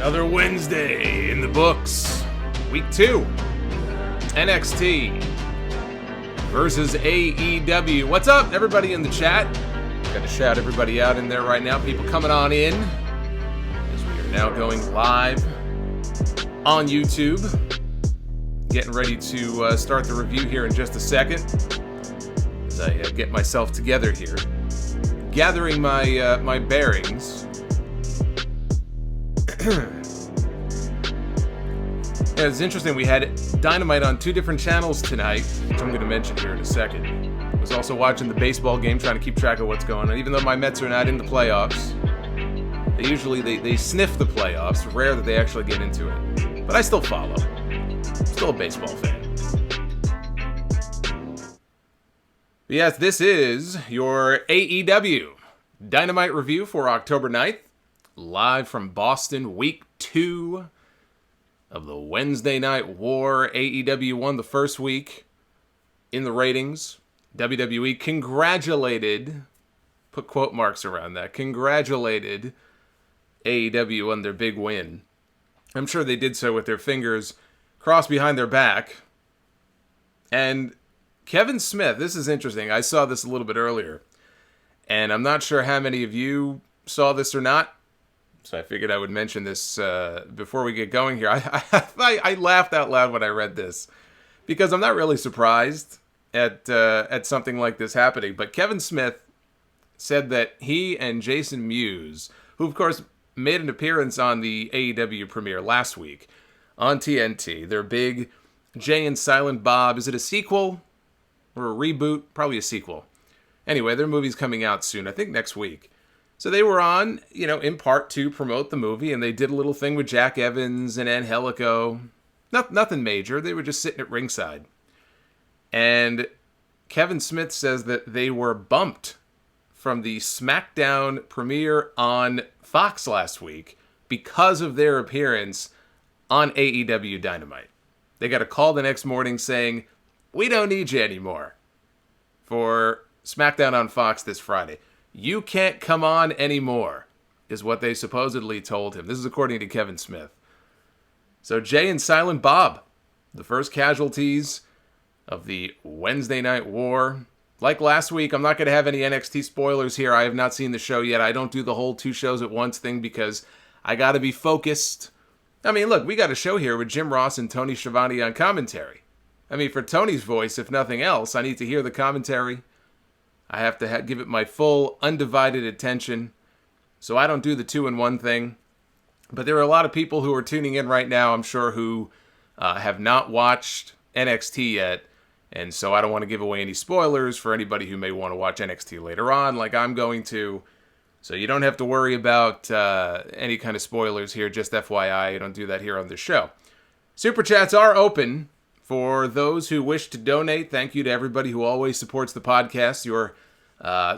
Another Wednesday in the books. Week 2. NXT versus AEW. What's up, everybody in the chat? Got to shout everybody out in there right now. People coming on in as we are now going live on YouTube. Getting ready to start the review here in just a second as I get myself together here. Gathering my my bearings. Yeah, it's interesting. We had Dynamite on 2 different channels tonight, which I'm going to mention here in a second. I was also watching the baseball game, trying to keep track of what's going on. Even though my Mets are not in the playoffs, they usually they sniff the playoffs. Rare that they actually get into it, but I still follow. Still a baseball fan. But yes, this is your AEW Dynamite review for October 9th, live from Boston, week 2 of the Wednesday Night War. AEW won the first week in the ratings. WWE congratulated, put quote marks around that, congratulated AEW on their big win. I'm sure they did so with their fingers crossed behind their back. And Kevin Smith, this is interesting. I saw this a little bit earlier, and I'm not sure how many of you saw this or not. So I figured I would mention this before we get going here. I laughed out loud when I read this because I'm not really surprised at something like this happening. But Kevin Smith said that he and Jason Mewes, who of course made an appearance on the AEW premiere last week on TNT, their big Jay and Silent Bob, is it a sequel or a reboot? Probably a sequel. Anyway, their movie's coming out soon, I think next week. So they were on, in part to promote the movie, and they did a little thing with Jack Evans and Angelico. Nothing major. They were just sitting at ringside. And Kevin Smith says that they were bumped from the SmackDown premiere on Fox last week because of their appearance on AEW Dynamite. They got a call the next morning saying, "We don't need you anymore for SmackDown on Fox this Friday. You can't come on anymore," is what they supposedly told him. This is according to Kevin Smith. So Jay and Silent Bob, the first casualties of the Wednesday Night War. Like last week, I'm not going to have any NXT spoilers here. I have not seen the show yet. I don't do the whole 2 shows at once thing because I got to be focused. I mean, look, we got a show here with Jim Ross and Tony Schiavone on commentary. I mean, for Tony's voice, if nothing else, I need to hear the commentary. I have to give it my full, undivided attention, so I don't do the 2-in-1 thing. But there are a lot of people who are tuning in right now, I'm sure, who have not watched NXT yet, and so I don't want to give away any spoilers for anybody who may want to watch NXT later on, like I'm going to. So you don't have to worry about any kind of spoilers here, just FYI, I don't do that here on this show. Super Chats are open for those who wish to donate. Thank you to everybody who always supports the podcast. Your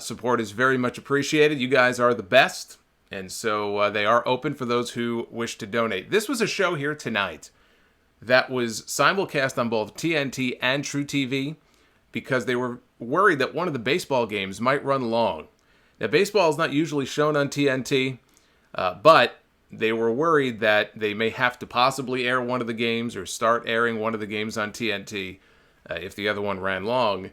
support is very much appreciated. You guys are the best. And so they are open for those who wish to donate. This was a show here tonight that was simulcast on both TNT and True TV because they were worried that one of the baseball games might run long. Now, baseball is not usually shown on TNT, but they were worried that they may have to possibly air one of the games or start airing one of the games on TNT if the other one ran long.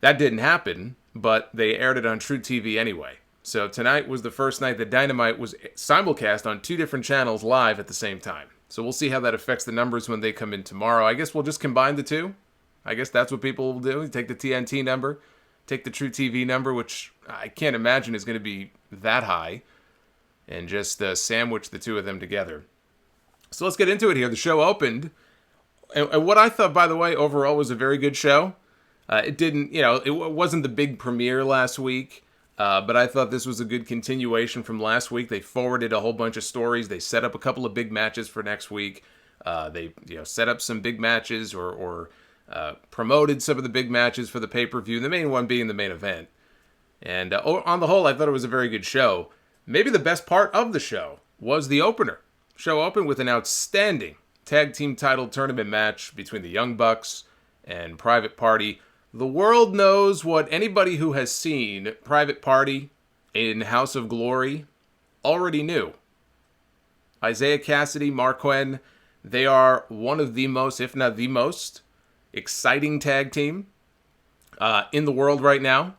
That didn't happen, but they aired it on True TV anyway. So tonight was the first night that Dynamite was simulcast on 2 different channels live at the same time. So we'll see how that affects the numbers when they come in tomorrow. I guess we'll just combine the 2. I guess that's what people will do. You take the TNT number, take the True TV number, which I can't imagine is going to be that high, and just sandwich the 2 of them together. So let's get into it here. The show opened, and what I thought, by the way, overall was a very good show. It didn't, it wasn't the big premiere last week, but I thought this was a good continuation from last week. They forwarded a whole bunch of stories. They set up a couple of big matches for next week. They set up some big matches or promoted some of the big matches for the pay-per-view, the main one being the main event. And on the whole, I thought it was a very good show. Maybe the best part of the show was the opener. Show opened with an outstanding tag team title tournament match between the Young Bucks and Private Party. The world knows what anybody who has seen Private Party in House of Glory already knew. Isaiah Cassidy, Marquen, they are one of the most, if not the most, exciting tag team in the world right now.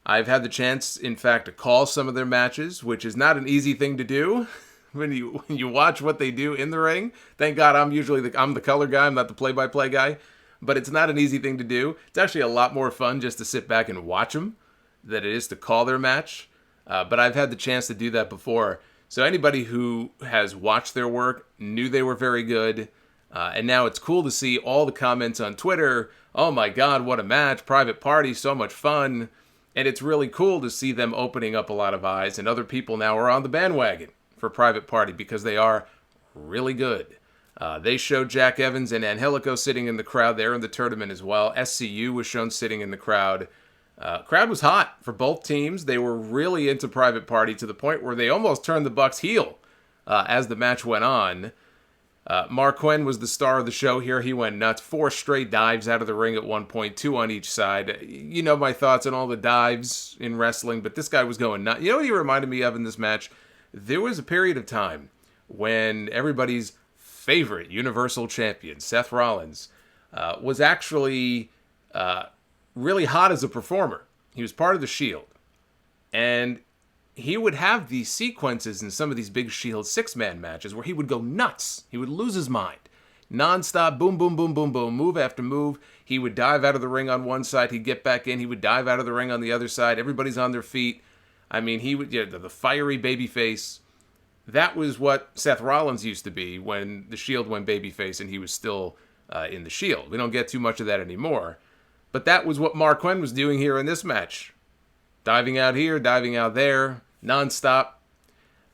I've had the chance, in fact, to call some of their matches, which is not an easy thing to do when you watch what they do in the ring. Thank God I'm usually I'm the color guy, I'm not the play-by-play guy. But it's not an easy thing to do. It's actually a lot more fun just to sit back and watch them than it is to call their match. But I've had the chance to do that before. So anybody who has watched their work knew they were very good. And now it's cool to see all the comments on Twitter. Oh my God, what a match. Private Party, so much fun. And it's really cool to see them opening up a lot of eyes. And other people now are on the bandwagon for Private Party because they are really good. They showed Jack Evans and Angelico sitting in the crowd there in the tournament as well. SCU was shown sitting in the crowd. Crowd was hot for both teams. They were really into Private Party to the point where they almost turned the Bucks heel as the match went on. Marquen was the star of the show here. He went nuts. 4 straight dives out of the ring at one point, 2 on each side. You know my thoughts on all the dives in wrestling, but this guy was going nuts. You know what he reminded me of in this match? There was a period of time when everybody's favorite Universal Champion, Seth Rollins, was actually really hot as a performer. He was part of the Shield. And he would have these sequences in some of these big Shield 6-man matches where he would go nuts. He would lose his mind. Non-stop, boom, boom, boom, boom, boom, move after move. He would dive out of the ring on one side. He'd get back in. He would dive out of the ring on the other side. Everybody's on their feet. I mean, he would, the fiery babyface. That was what Seth Rollins used to be when the Shield went babyface and he was still in the Shield. We don't get too much of that anymore. But that was what Marquen was doing here in this match. Diving out here, diving out there, nonstop.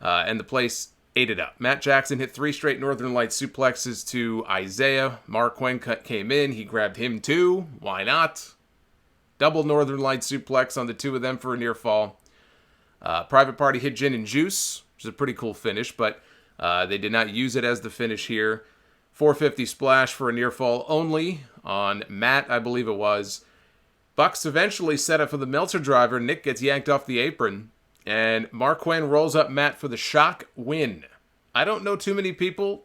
And the place ate it up. Matt Jackson hit 3 straight Northern Lights suplexes to Isaiah. Marquen came in. He grabbed him too. Why not? Double Northern Lights suplex on the 2 of them for a near fall. Private Party hit Gin and Juice, which is a pretty cool finish, but they did not use it as the finish here. 450 splash for a near fall only on Matt, I believe it was. Bucks eventually set up for the Meltzer driver. Nick gets yanked off the apron, and Marquen rolls up Matt for the shock win. I don't know too many people,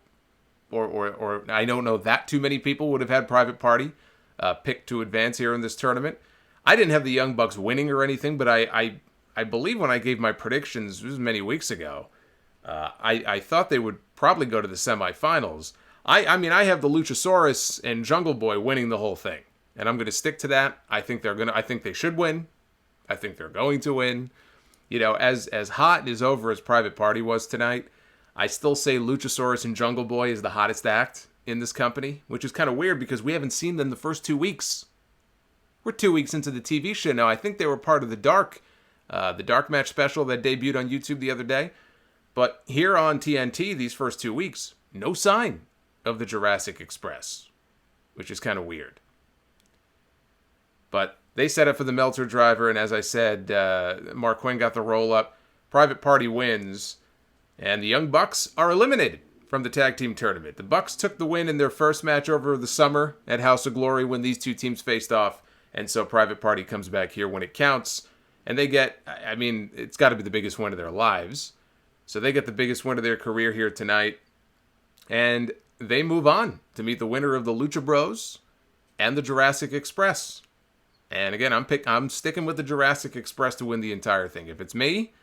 or I don't know that too many people would have had Private Party picked to advance here in this tournament. I didn't have the Young Bucks winning or anything, but I believe when I gave my predictions, this was many weeks ago, I thought they would probably go to the semifinals. I mean, I have the Luchasaurus and Jungle Boy winning the whole thing, and I'm going to stick to that. I think they should win. I think they're going to win. You know, as hot and as over as Private Party was tonight, I still say Luchasaurus and Jungle Boy is the hottest act in this company, which is kind of weird because we haven't seen them the first 2 weeks. We're 2 weeks into the TV show now. I think they were part of the Dark match special that debuted on YouTube the other day. But here on TNT, these first 2 weeks, no sign of the Jurassic Express, which is kind of weird. But they set up for the Meltzer driver, and as I said, Marquen got the roll-up. Private Party wins, and the Young Bucks are eliminated from the tag team tournament. The Bucks took the win in their first match over the summer at House of Glory when these 2 teams faced off, and so Private Party comes back here when it counts. And they get, I mean, it's got to be the biggest win of their lives. So they get the biggest win of their career here tonight. And they move on to meet the winner of the Lucha Bros and the Jurassic Express. And again, I'm sticking with the Jurassic Express to win the entire thing. If it's me,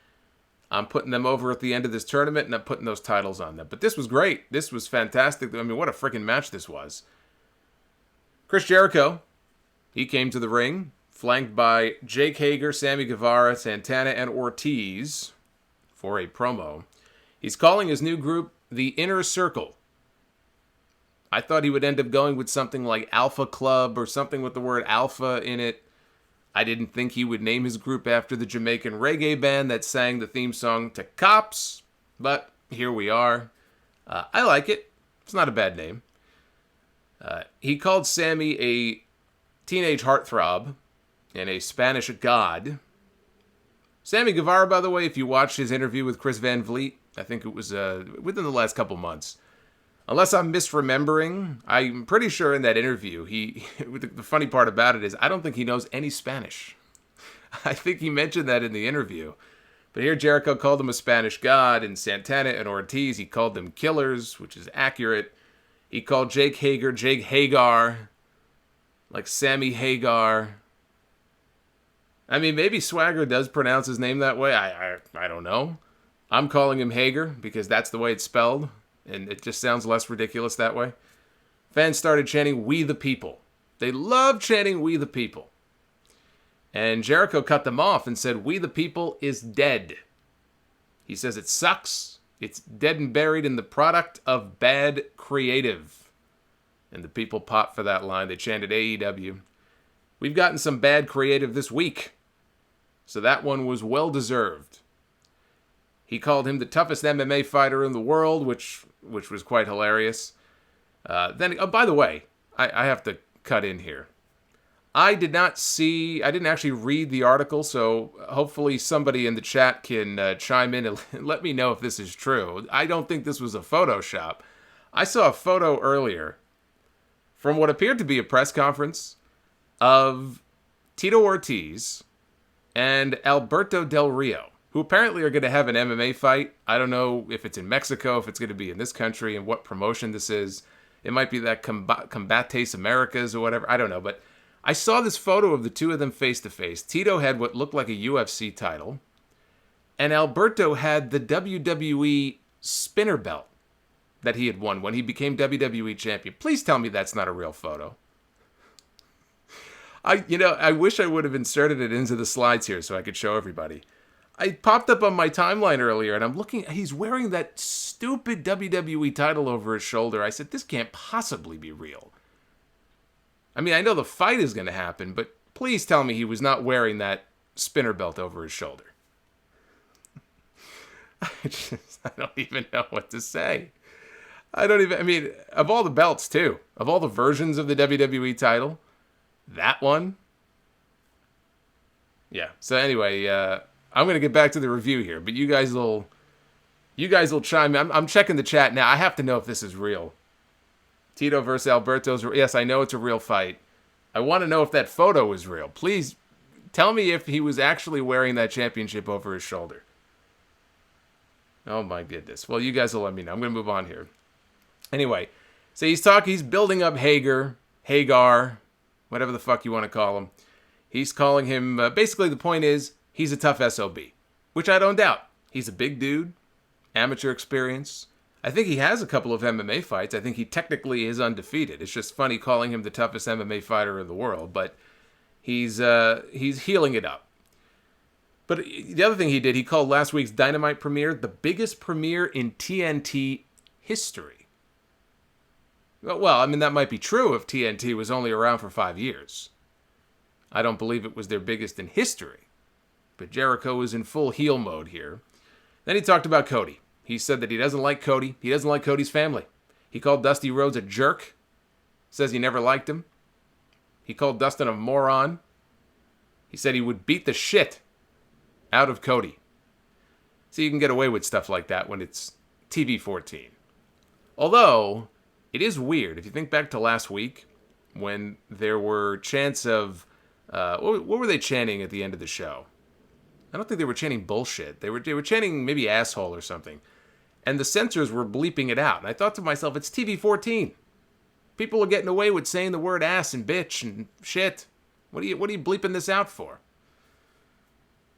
I'm putting them over at the end of this tournament and I'm putting those titles on them. But this was great. This was fantastic. I mean, what a freaking match this was. Chris Jericho, he came to the ring, flanked by Jake Hager, Sammy Guevara, Santana, and Ortiz for a promo. He's calling his new group the Inner Circle. I thought he would end up going with something like Alpha Club or something with the word Alpha in it. I didn't think he would name his group after the Jamaican reggae band that sang the theme song to Cops, but here we are. I like it. It's not a bad name. He called Sammy a teenage heartthrob and a Spanish god. Sammy Guevara, by the way, if you watched his interview with Chris Van Vliet, I think it was within the last couple months. Unless I'm misremembering, I'm pretty sure in that interview, the funny part about it is I don't think he knows any Spanish. I think he mentioned that in the interview. But here Jericho called him a Spanish god, and Santana and Ortiz, he called them killers, which is accurate. He called Jake Hager Jake Hagar, like Sammy Hagar. I mean, maybe Swagger does pronounce his name that way. I don't know. I'm calling him Hager because that's the way it's spelled, and it just sounds less ridiculous that way. Fans started chanting, "We the People." They love chanting, "We the People." And Jericho cut them off and said, "We the People is dead." He says it sucks. It's dead and buried in the product of bad creative. And the people popped for that line. They chanted AEW. We've gotten some bad creative this week. So that one was well deserved. He called him the toughest MMA fighter in the world, which was quite hilarious. By the way, I have to cut in here. I didn't actually read the article, so hopefully somebody in the chat can chime in and let me know if this is true. I don't think this was a Photoshop. I saw a photo earlier from what appeared to be a press conference of Tito Ortiz and Alberto Del Rio, who apparently are going to have an MMA fight. I don't know if it's in Mexico, if it's going to be in this country, and what promotion this is. It might be that Combates Americas or whatever. I don't know, but I saw this photo of the two of them face-to-face. Tito had what looked like a UFC title, and Alberto had the WWE spinner belt that he had won when he became WWE champion. Please tell me that's not a real photo. I wish I would have inserted it into the slides here so I could show everybody. I popped up on my timeline earlier, and I'm looking, he's wearing that stupid WWE title over his shoulder. I said, this can't possibly be real. I mean, I know the fight is going to happen, but please tell me he was not wearing that spinner belt over his shoulder. I don't even know what to say. Of all the belts, too, of all the versions of the WWE title, that one? Yeah, so anyway, I'm going to get back to the review here, but you guys will chime in. I'm checking the chat now. I have to know if this is real. Tito versus Alberto's. Yes, I know it's a real fight. I want to know if that photo is real. Please tell me if he was actually wearing that championship over his shoulder. Oh my goodness. Well, you guys will let me know. I'm going to move on here. Anyway, so he's building up Hagar, whatever the fuck you want to call him. He's calling him, basically the point is, he's a tough SOB, which I don't doubt. He's a big dude, amateur experience. I think he has a couple of MMA fights. I think he technically is undefeated. It's just funny calling him the toughest MMA fighter in the world, but he's healing it up. But the other thing he did, he called last week's Dynamite premiere the biggest premiere in TNT history. Well, I mean, that might be true if TNT was only around for 5 years. I don't believe it was their biggest in history. But Jericho is in full heel mode here. Then he talked about Cody. He said that he doesn't like Cody. He doesn't like Cody's family. He called Dusty Rhodes a jerk. Says he never liked him. He called Dustin a moron. He said he would beat the shit out of Cody. So you can get away with stuff like that when it's TV 14. Although, it is weird. If you think back to last week, when there were chants of... what were they chanting at the end of the show? I don't think they were chanting bullshit. They were chanting maybe asshole or something. And the censors were bleeping it out. And I thought to myself, it's TV 14. People are getting away with saying the word ass and bitch and shit. What are you bleeping this out for?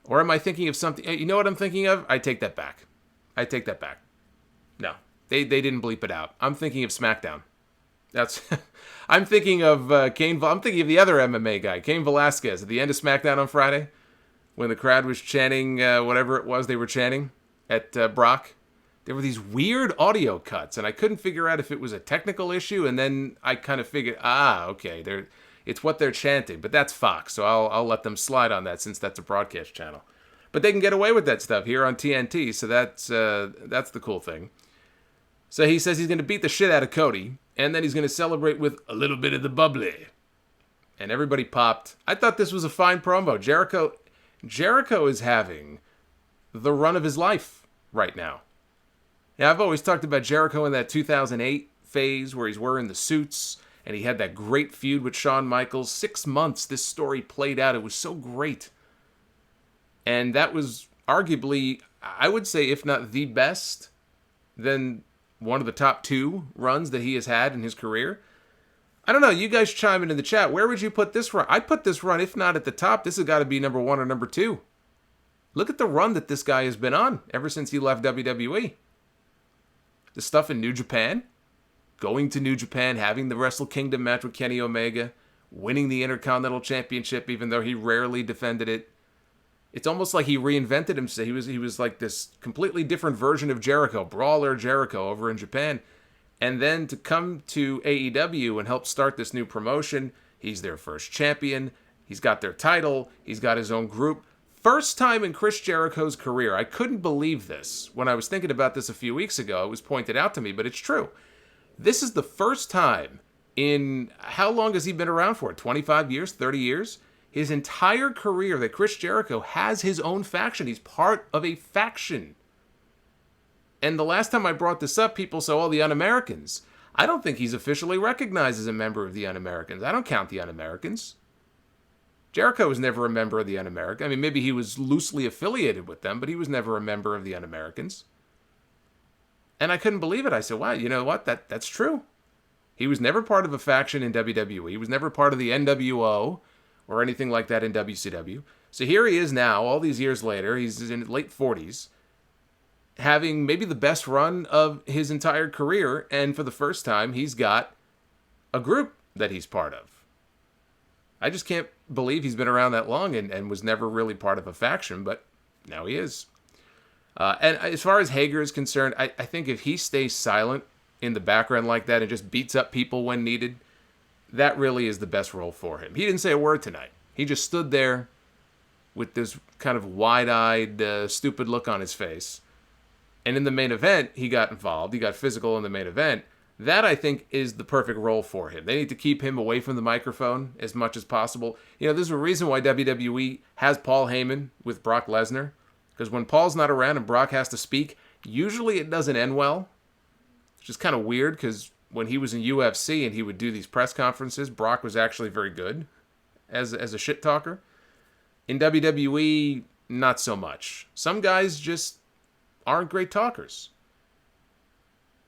Or am I thinking of something? You know what I'm thinking of? I take that back. No, they didn't bleep it out. I'm thinking of SmackDown. I'm thinking of Cain. I'm thinking of the other MMA guy, Cain Velasquez, at the end of SmackDown on Friday, when the crowd was chanting whatever it was they were chanting at Brock. There were these weird audio cuts, and I couldn't figure out if it was a technical issue. And then I kind of figured, okay, it's what they're chanting. But that's Fox, so I'll let them slide on that since that's a broadcast channel. But they can get away with that stuff here on TNT, so that's the cool thing. So he says he's going to beat the shit out of Cody, and then he's going to celebrate with a little bit of the bubbly. And everybody popped. I thought this was a fine promo. Jericho is having the run of his life right now. Now, I've always talked about Jericho in that 2008 phase where he's wearing the suits, and he had that great feud with Shawn Michaels. 6 months this story played out. It was so great. And that was arguably, I would say, if not the best, then one of the top 2 runs that he has had in his career. I don't know. You guys chime in the chat. Where would you put this run? I'd put this run, if not at the top, this has got to be number 1 or number 2. Look at the run that this guy has been on ever since he left WWE. The stuff in New Japan, going to New Japan, having the Wrestle Kingdom match with Kenny Omega, winning the Intercontinental Championship even though he rarely defended it. It's almost like he reinvented himself. He was like this completely different version of Jericho, Brawler Jericho over in Japan. And then to come to AEW and help start this new promotion, he's their first champion. He's got their title. He's got his own group. First time in Chris Jericho's career. I couldn't believe this. When I was thinking about this a few weeks ago, it was pointed out to me, but it's true. This is the first time in, how long has he been around for? 25 years? 30 years? His entire career that Chris Jericho has his own faction. He's part of a faction. And the last time I brought this up, people say, oh, the Un-Americans. I don't think he's officially recognized as a member of the Un-Americans. I don't count the Un-Americans. Jericho was never a member of the Un-Americans. I mean, maybe he was loosely affiliated with them, but he was never a member of the Un-Americans. And I couldn't believe it. I said, wow, you know what? That's true. He was never part of a faction in WWE. He was never part of the NWO or anything like that in WCW. So here he is now, all these years later. He's in his late 40s. Having maybe the best run of his entire career, and for the first time, he's got a group that he's part of. I just can't believe he's been around that long and was never really part of a faction, but now he is. And as far as Hager is concerned, I think if he stays silent in the background like that and just beats up people when needed, that really is the best role for him. He didn't say a word tonight. He just stood there with this kind of wide-eyed, stupid look on his face. And in the main event, he got involved. He got physical in the main event. That, I think, is the perfect role for him. They need to keep him away from the microphone as much as possible. You know, there's a reason why WWE has Paul Heyman with Brock Lesnar. Because when Paul's not around and Brock has to speak, usually it doesn't end well. It's just kind of weird because when he was in UFC and he would do these press conferences, Brock was actually very good as a shit talker. In WWE, not so much. Some guys just aren't great talkers.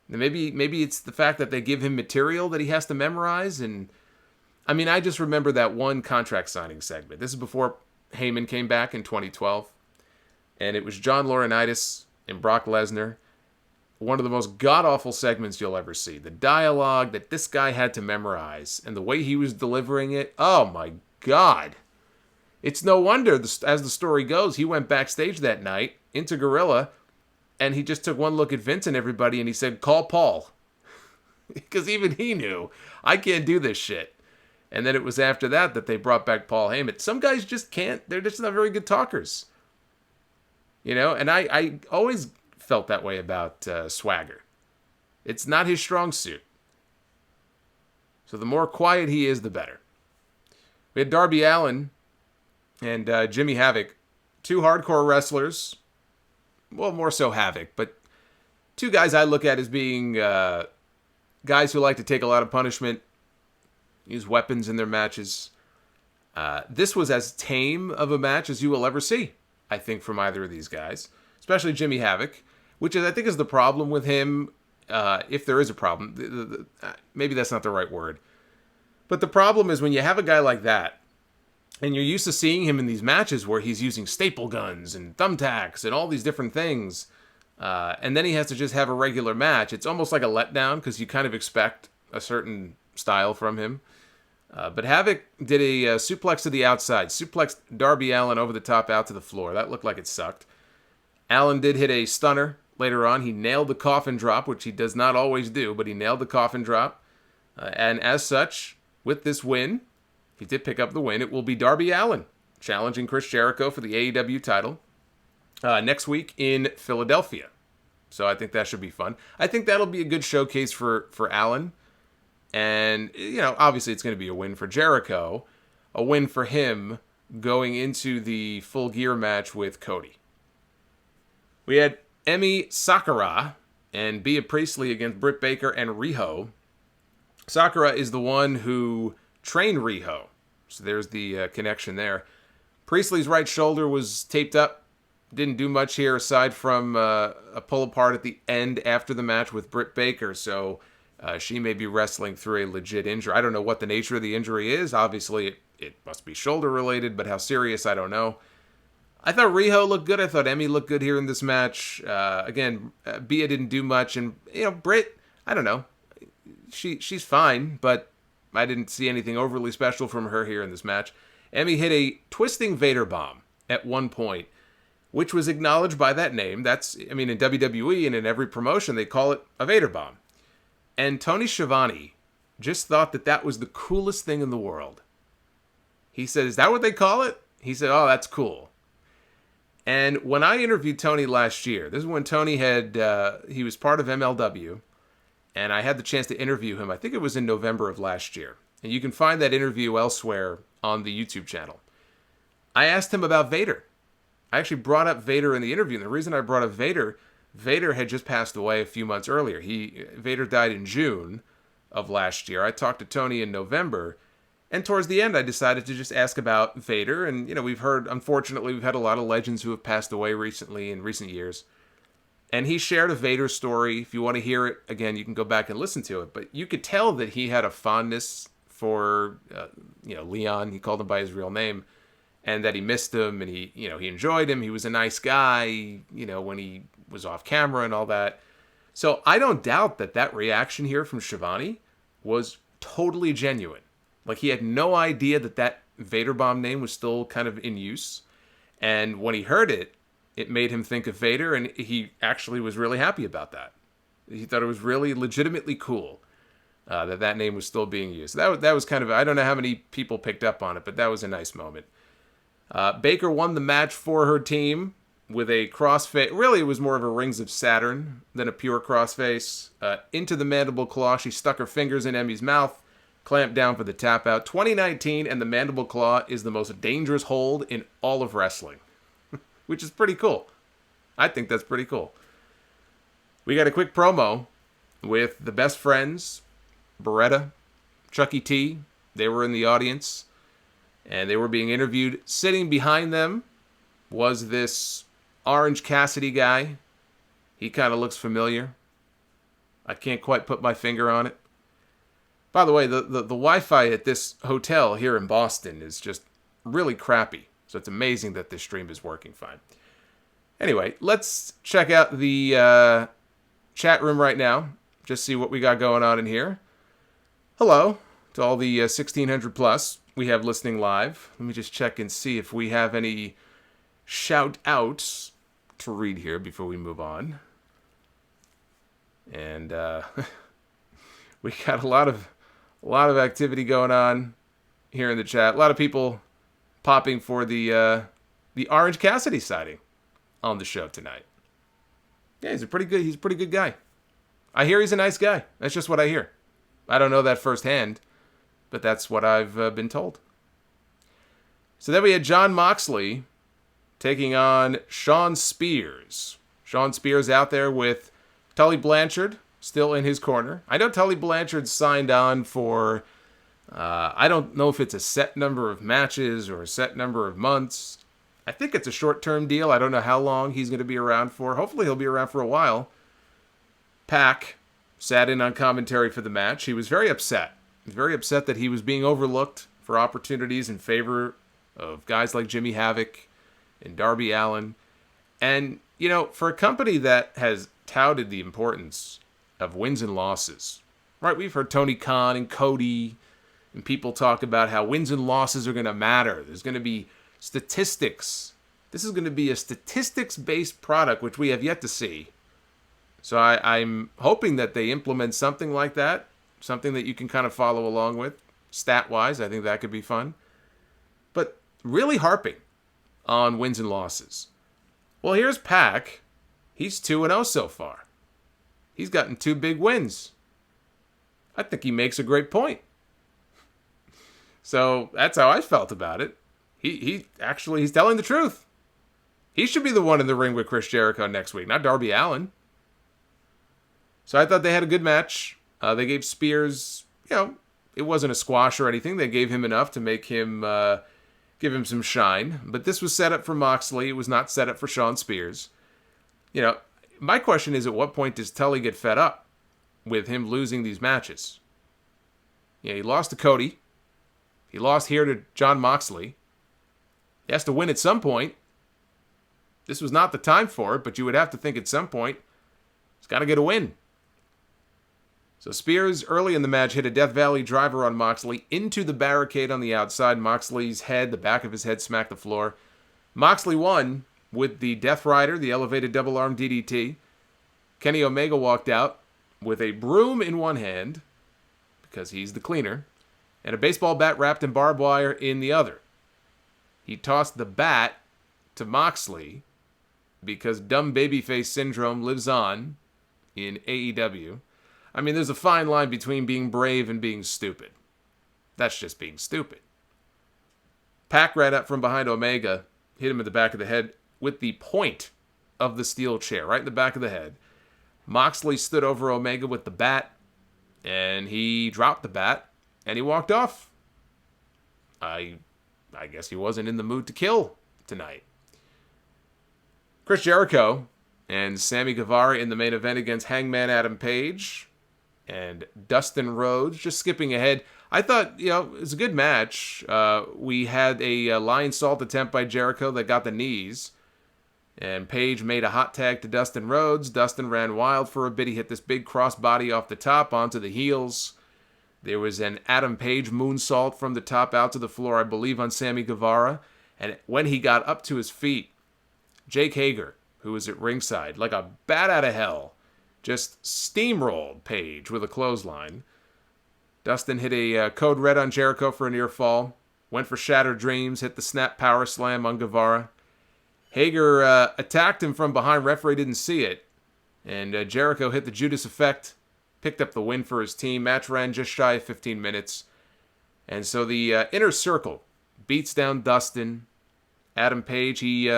And maybe it's the fact that they give him material that he has to memorize. And I mean, I just remember that one contract signing segment. This is before Heyman came back in 2012. And it was John Laurinaitis and Brock Lesnar. One of the most god-awful segments you'll ever see. The dialogue that this guy had to memorize and the way he was delivering it. Oh my God. It's no wonder, as the story goes, he went backstage that night into Gorilla and he just took one look at Vince and everybody and he said, call Paul. Because even he knew, I can't do this shit. And then it was after that they brought back Paul Heyman. Some guys just can't. They're just not very good talkers. You know, and I always felt that way about Swagger. It's not his strong suit. So the more quiet he is, the better. We had Darby Allin and Jimmy Havoc, 2 hardcore wrestlers. Well, more so Havoc, but 2 guys I look at as being guys who like to take a lot of punishment, use weapons in their matches. This was as tame of a match as you will ever see, I think, from either of these guys, especially Jimmy Havoc, which I think is the problem with him, if there is a problem. Maybe that's not the right word. But the problem is when you have a guy like that, and you're used to seeing him in these matches where he's using staple guns and thumbtacks and all these different things, and then he has to just have a regular match, it's almost like a letdown because you kind of expect a certain style from him. But Havoc did a suplex to the outside, suplexed Darby Allin over the top out to the floor. That looked like it sucked. Allin did hit a stunner later on. He nailed the coffin drop, which he does not always do, but he nailed the coffin drop. And as such, with this win, he did pick up the win. It will be Darby Allin challenging Chris Jericho for the AEW title next week in Philadelphia. So I think that should be fun. I think that'll be a good showcase for Allin. And, you know, obviously it's going to be a win for Jericho, a win for him going into the Full Gear match with Cody. We had Emi Sakura and Bea Priestley against Britt Baker and Riho. Sakura is the one who trained Riho, so there's the connection there. Priestley's right shoulder was taped up didn't do much here aside from a pull apart at the end after the match with Britt Baker. So she may be wrestling through a legit injury. I don't know what the nature of the injury is. Obviously, it must be shoulder related, but how serious, I don't know. I thought Riho looked good. I thought Emmy looked good here in this match. Again, Bia didn't do much. And, Britt, I don't know. She's fine, but I didn't see anything overly special from her here in this match. Emmy hit a twisting Vader bomb at one point, which was acknowledged by that name. In WWE and in every promotion, they call it a Vader bomb. And Tony Schiavone just thought that was the coolest thing in the world. He said, "Is that what they call it?" He said, "Oh, that's cool." And when I interviewed Tony last year, this is when Tony he was part of MLW, and I had the chance to interview him. I think it was in November of last year. And you can find that interview elsewhere on the YouTube channel. I asked him about Vader. I actually brought up Vader in the interview, and the reason I brought up Vader had just passed away a few months earlier. Vader died in June of last year. I talked to Tony in November, and towards the end, I decided to just ask about Vader. And, unfortunately, we've had a lot of legends who have passed away recently in recent years. And he shared a Vader story. If you want to hear it, again, you can go back and listen to it. But you could tell that he had a fondness for, Leon. He called him by his real name. And that he missed him, and he enjoyed him. He was a nice guy, when he was off camera and all that. So I don't doubt that reaction here from Schiavone was totally genuine. Like, he had no idea that Vader bomb name was still kind of in use. And when he heard it, it made him think of Vader, and he actually was really happy about that. He thought it was really legitimately cool that name was still being used. That was kind of, I don't know how many people picked up on it, but that was a nice moment. Baker won the match for her team with a crossface. Really, it was more of a Rings of Saturn than a pure crossface. Into the mandible claw, she stuck her fingers in Emmy's mouth, clamped down for the tap out. 2019, and the mandible claw is the most dangerous hold in all of wrestling, which is pretty cool. I think that's pretty cool. We got a quick promo with the Best Friends, Beretta, Chucky T. They were in the audience, and they were being interviewed. Sitting behind them was this Orange Cassidy guy. He kind of looks familiar. I can't quite put my finger on it. By the way, the Wi-Fi at this hotel here in Boston is just really crappy. So it's amazing that this stream is working fine. Anyway, let's check out the chat room right now. Just see what we got going on in here. Hello to all the 1,600 plus we have listening live. Let me just check and see if we have any shout outs to read here before we move on. And we got a lot of activity going on here in the chat. A lot of people popping for the Orange Cassidy sighting on the show tonight. Yeah, he's a pretty good guy. I hear he's a nice guy. That's just what I hear. I don't know that firsthand, but that's what I've been told. So then we had Jon Moxley taking on Shawn Spears. Shawn Spears out there with Tully Blanchard still in his corner. I know Tully Blanchard signed on for, I don't know if it's a set number of matches or a set number of months. I think it's a short-term deal. I don't know how long he's going to be around for. Hopefully he'll be around for a while. Pac sat in on commentary for the match. He was very upset. He was very upset that he was being overlooked for opportunities in favor of guys like Jimmy Havoc and Darby Allin. And, for a company that has touted the importance of wins and losses, right? We've heard Tony Khan and Cody and people talk about how wins and losses are going to matter. There's going to be statistics. This is going to be a statistics-based product, which we have yet to see. So I'm hoping that they implement something like that, something that you can kind of follow along with, stat-wise. I think that could be fun. But really harping on wins and losses. Well, here's Pac. He's 2-0 so far. He's gotten 2 big wins. I think he makes a great point. So that's how I felt about it. He's telling the truth. He should be the one in the ring with Chris Jericho next week, not Darby Allin. So I thought they had a good match. They gave Spears, it wasn't a squash or anything. They gave him enough to make him kind give him some shine. But this was set up for Moxley. It was not set up for Shawn Spears. You know, my question is, at what point does Tully get fed up with him losing these matches? Yeah, he lost to Cody. He lost here to Jon Moxley. He has to win at some point. This was not the time for it, but you would have to think at some point he's got to get a win. So Spears, early in the match, hit a Death Valley driver on Moxley into the barricade on the outside. Moxley's head, the back of his head, smacked the floor. Moxley won with the Death Rider, the elevated double arm DDT. Kenny Omega walked out with a broom in one hand, because he's the cleaner, and a baseball bat wrapped in barbed wire in the other. He tossed the bat to Moxley because dumb babyface syndrome lives on in AEW. I mean, there's a fine line between being brave and being stupid. That's just being stupid. Pac ran up from behind Omega, hit him in the back of the head with the point of the steel chair, right in the back of the head. Moxley stood over Omega with the bat, and he dropped the bat, and he walked off. I guess he wasn't in the mood to kill tonight. Chris Jericho and Sammy Guevara in the main event against Hangman Adam Page and Dustin Rhodes. Just skipping ahead, I thought, it was a good match. We had a lion salt attempt by Jericho that got the knees, and Page made a hot tag to Dustin Rhodes. Dustin ran wild for a bit. He hit this big crossbody off the top onto the heels. There was an Adam Page moonsault from the top out to the floor, I believe, on Sammy Guevara. And when he got up to his feet, Jake Hager, who was at ringside, like a bat out of hell, just steamrolled Page with a clothesline. Dustin hit a code red on Jericho for a near fall. Went for Shattered Dreams, hit the snap power slam on Guevara. Hager attacked him from behind. Referee didn't see it. And Jericho hit the Judas Effect, picked up the win for his team. Match ran just shy of 15 minutes. And so the Inner Circle beats down Dustin. Adam Page, he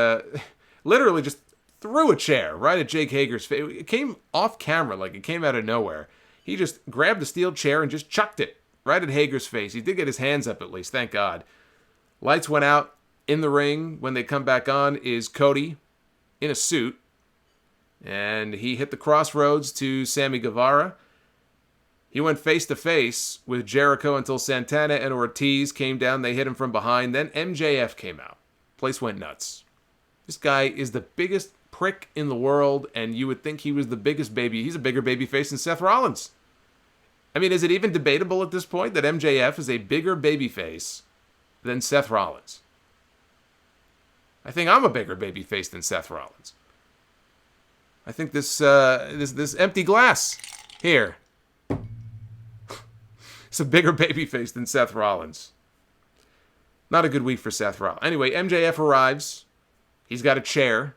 literally just threw a chair right at Jake Hager's face. It came off camera, like it came out of nowhere. He just grabbed a steel chair and just chucked it right at Hager's face. He did get his hands up at least, thank God. Lights went out. In the ring, when they come back on, is Cody in a suit. And he hit the crossroads to Sammy Guevara. He went face-to-face with Jericho until Santana and Ortiz came down. They hit him from behind. Then MJF came out. Place went nuts. This guy is the biggest prick in the world, and you would think he was the biggest baby. He's a bigger babyface than Seth Rollins. I mean, is it even debatable at this point that MJF is a bigger babyface than Seth Rollins? I think I'm a bigger babyface than Seth Rollins. I think this empty glass here is a bigger babyface than Seth Rollins. Not a good week for Seth Rollins. Anyway, MJF arrives. He's got a chair.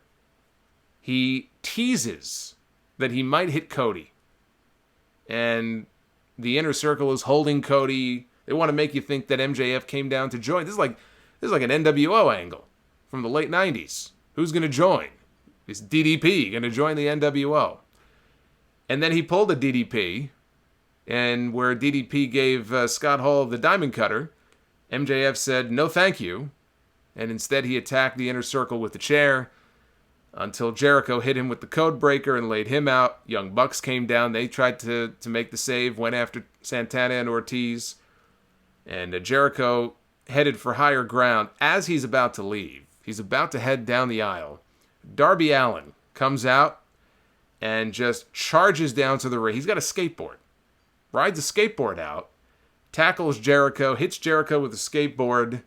He teases that he might hit Cody. And the Inner Circle is holding Cody. They want to make you think that MJF came down to join. This is like an NWO angle from the late 90s. Who's going to join? Is DDP going to join the NWO? And then he pulled a DDP, and where DDP gave Scott Hall the diamond cutter, MJF said, no thank you, and instead he attacked the Inner Circle with the chair until Jericho hit him with the code breaker and laid him out. Young Bucks came down. They tried to make the save, went after Santana and Ortiz, and Jericho headed for higher ground. As he's about to leave, he's about to head down the aisle, Darby Allin comes out and just charges down to the ring. He's got a skateboard. Rides a skateboard out, tackles Jericho, hits Jericho with a skateboard,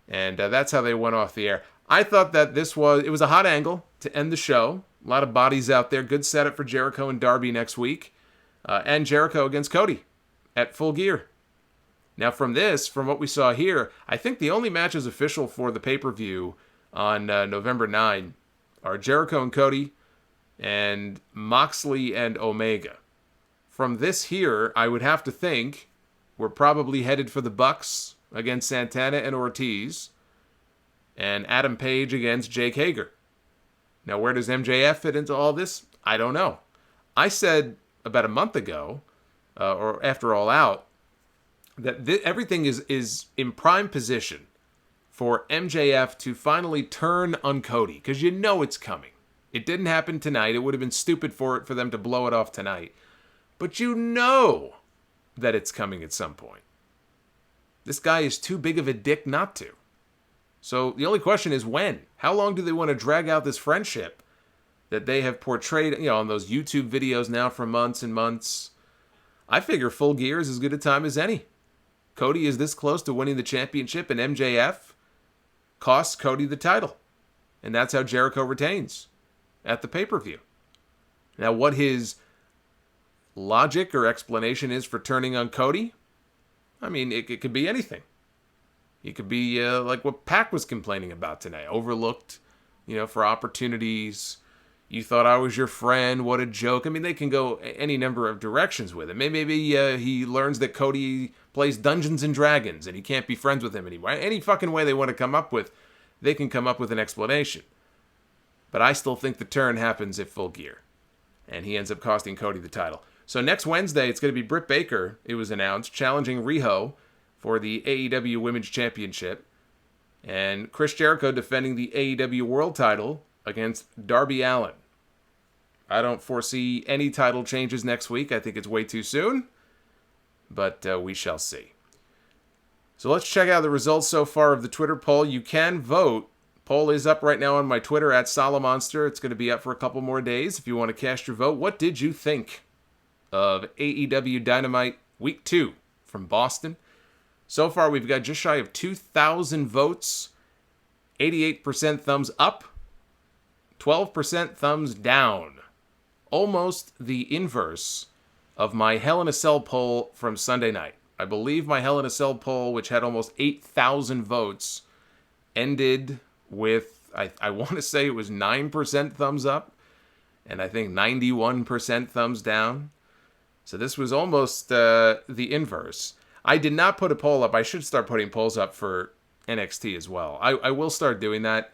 and that's how they went off the air. I thought that it was a hot angle to end the show. A lot of bodies out there. Good setup for Jericho and Darby next week. And Jericho against Cody at Full Gear. Now from what we saw here, I think the only matches official for the pay-per-view on November 9 are Jericho and Cody and Moxley and Omega. From this here, I would have to think we're probably headed for the Bucks against Santana and Ortiz and Adam Page against Jake Hager. Now, where does MJF fit into all this? I don't know. I said about a month ago, or after All Out, that everything is in prime position for MJF to finally turn on Cody, because you know it's coming. It didn't happen tonight. It would have been stupid for them to blow it off tonight. But you know that it's coming at some point. This guy is too big of a dick not to. So the only question is when? How long do they want to drag out this friendship that they have portrayed, on those YouTube videos now for months and months? I figure Full Gear is as good a time as any. Cody is this close to winning the championship, and MJF costs Cody the title. And that's how Jericho retains at the pay-per-view. Now, what his logic or explanation is for turning on Cody, I mean, it could be anything. It could be like what Pac was complaining about tonight. Overlooked, for opportunities. You thought I was your friend. What a joke. I mean, they can go any number of directions with it. Maybe he learns that Cody plays Dungeons and Dragons and he can't be friends with him anymore. Any fucking way they want to come up with, they can come up with an explanation. But I still think the turn happens at Full Gear. And he ends up costing Cody the title. So next Wednesday, it's going to be Britt Baker, it was announced, challenging Riho for the AEW Women's Championship. And Chris Jericho defending the AEW World title against Darby Allin. I don't foresee any title changes next week. I think it's way too soon. But we shall see. So let's check out the results so far of the Twitter poll. You can vote. Poll is up right now on my Twitter at Solomonster. It's going to be up for a couple more days if you want to cast your vote. What did you think of AEW Dynamite Week 2 from Boston? So far, we've got just shy of 2,000 votes. 88% thumbs up. 12% thumbs down. Almost the inverse of my Hell in a Cell poll from Sunday night. I believe my Hell in a Cell poll, which had almost 8,000 votes, ended with, I want to say it was 9% thumbs up, and I think 91% thumbs down. So this was almost the inverse. I did not put a poll up. I should start putting polls up for NXT as well. I will start doing that.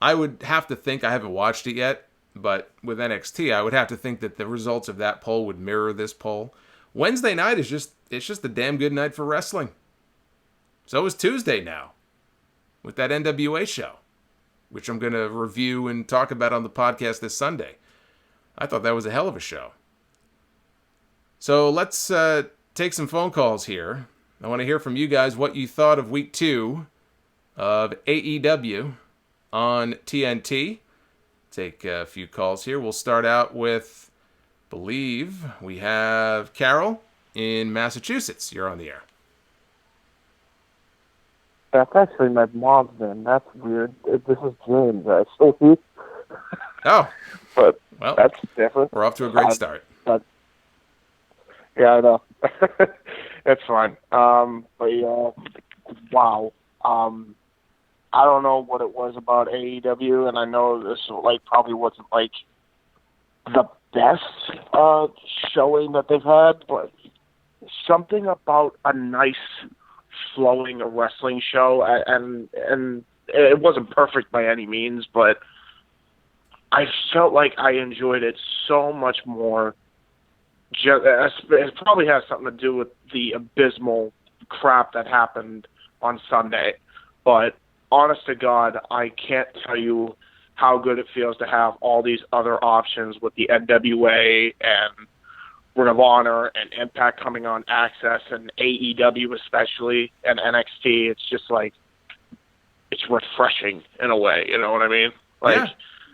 I would have to think, I haven't watched it yet, but with NXT, I would have to think that the results of that poll would mirror this poll. Wednesday night is just a damn good night for wrestling. So is Tuesday now, with that NWA show, which I'm going to review and talk about on the podcast this Sunday. I thought that was a hell of a show. So let's take some phone calls here. I want to hear from you guys what you thought of Week 2 of AEW on TNT. Take a few calls here. We'll start out with, believe we have Carol in Massachusetts. You're on the air. That's actually my mom's name. That's weird. This is James, actually. Oh. But well, that's different. We're off to a great start. Yeah, I know. It's fine. But yeah, wow. I don't know what it was about AEW, and I know this probably wasn't the best showing that they've had, but something about a nice flowing wrestling show, and it wasn't perfect by any means, but I felt like I enjoyed it so much more. It probably has something to do with the abysmal crap that happened on Sunday, but honest to God, I can't tell you how good it feels to have all these other options with the NWA and Ring of Honor and Impact coming on Access and AEW especially and NXT. It's just it's refreshing in a way. You know what I mean?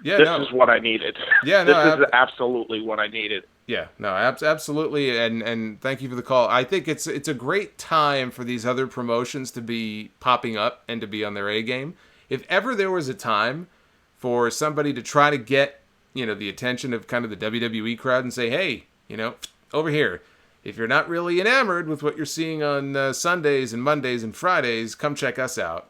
This is what I needed. Yeah, this is absolutely what I needed. Yeah, no, absolutely, and thank you for the call. I think it's a great time for these other promotions to be popping up and to be on their A game. If ever there was a time for somebody to try to get, the attention of kind of the WWE crowd and say, hey, over here, if you're not really enamored with what you're seeing on Sundays and Mondays and Fridays, come check us out.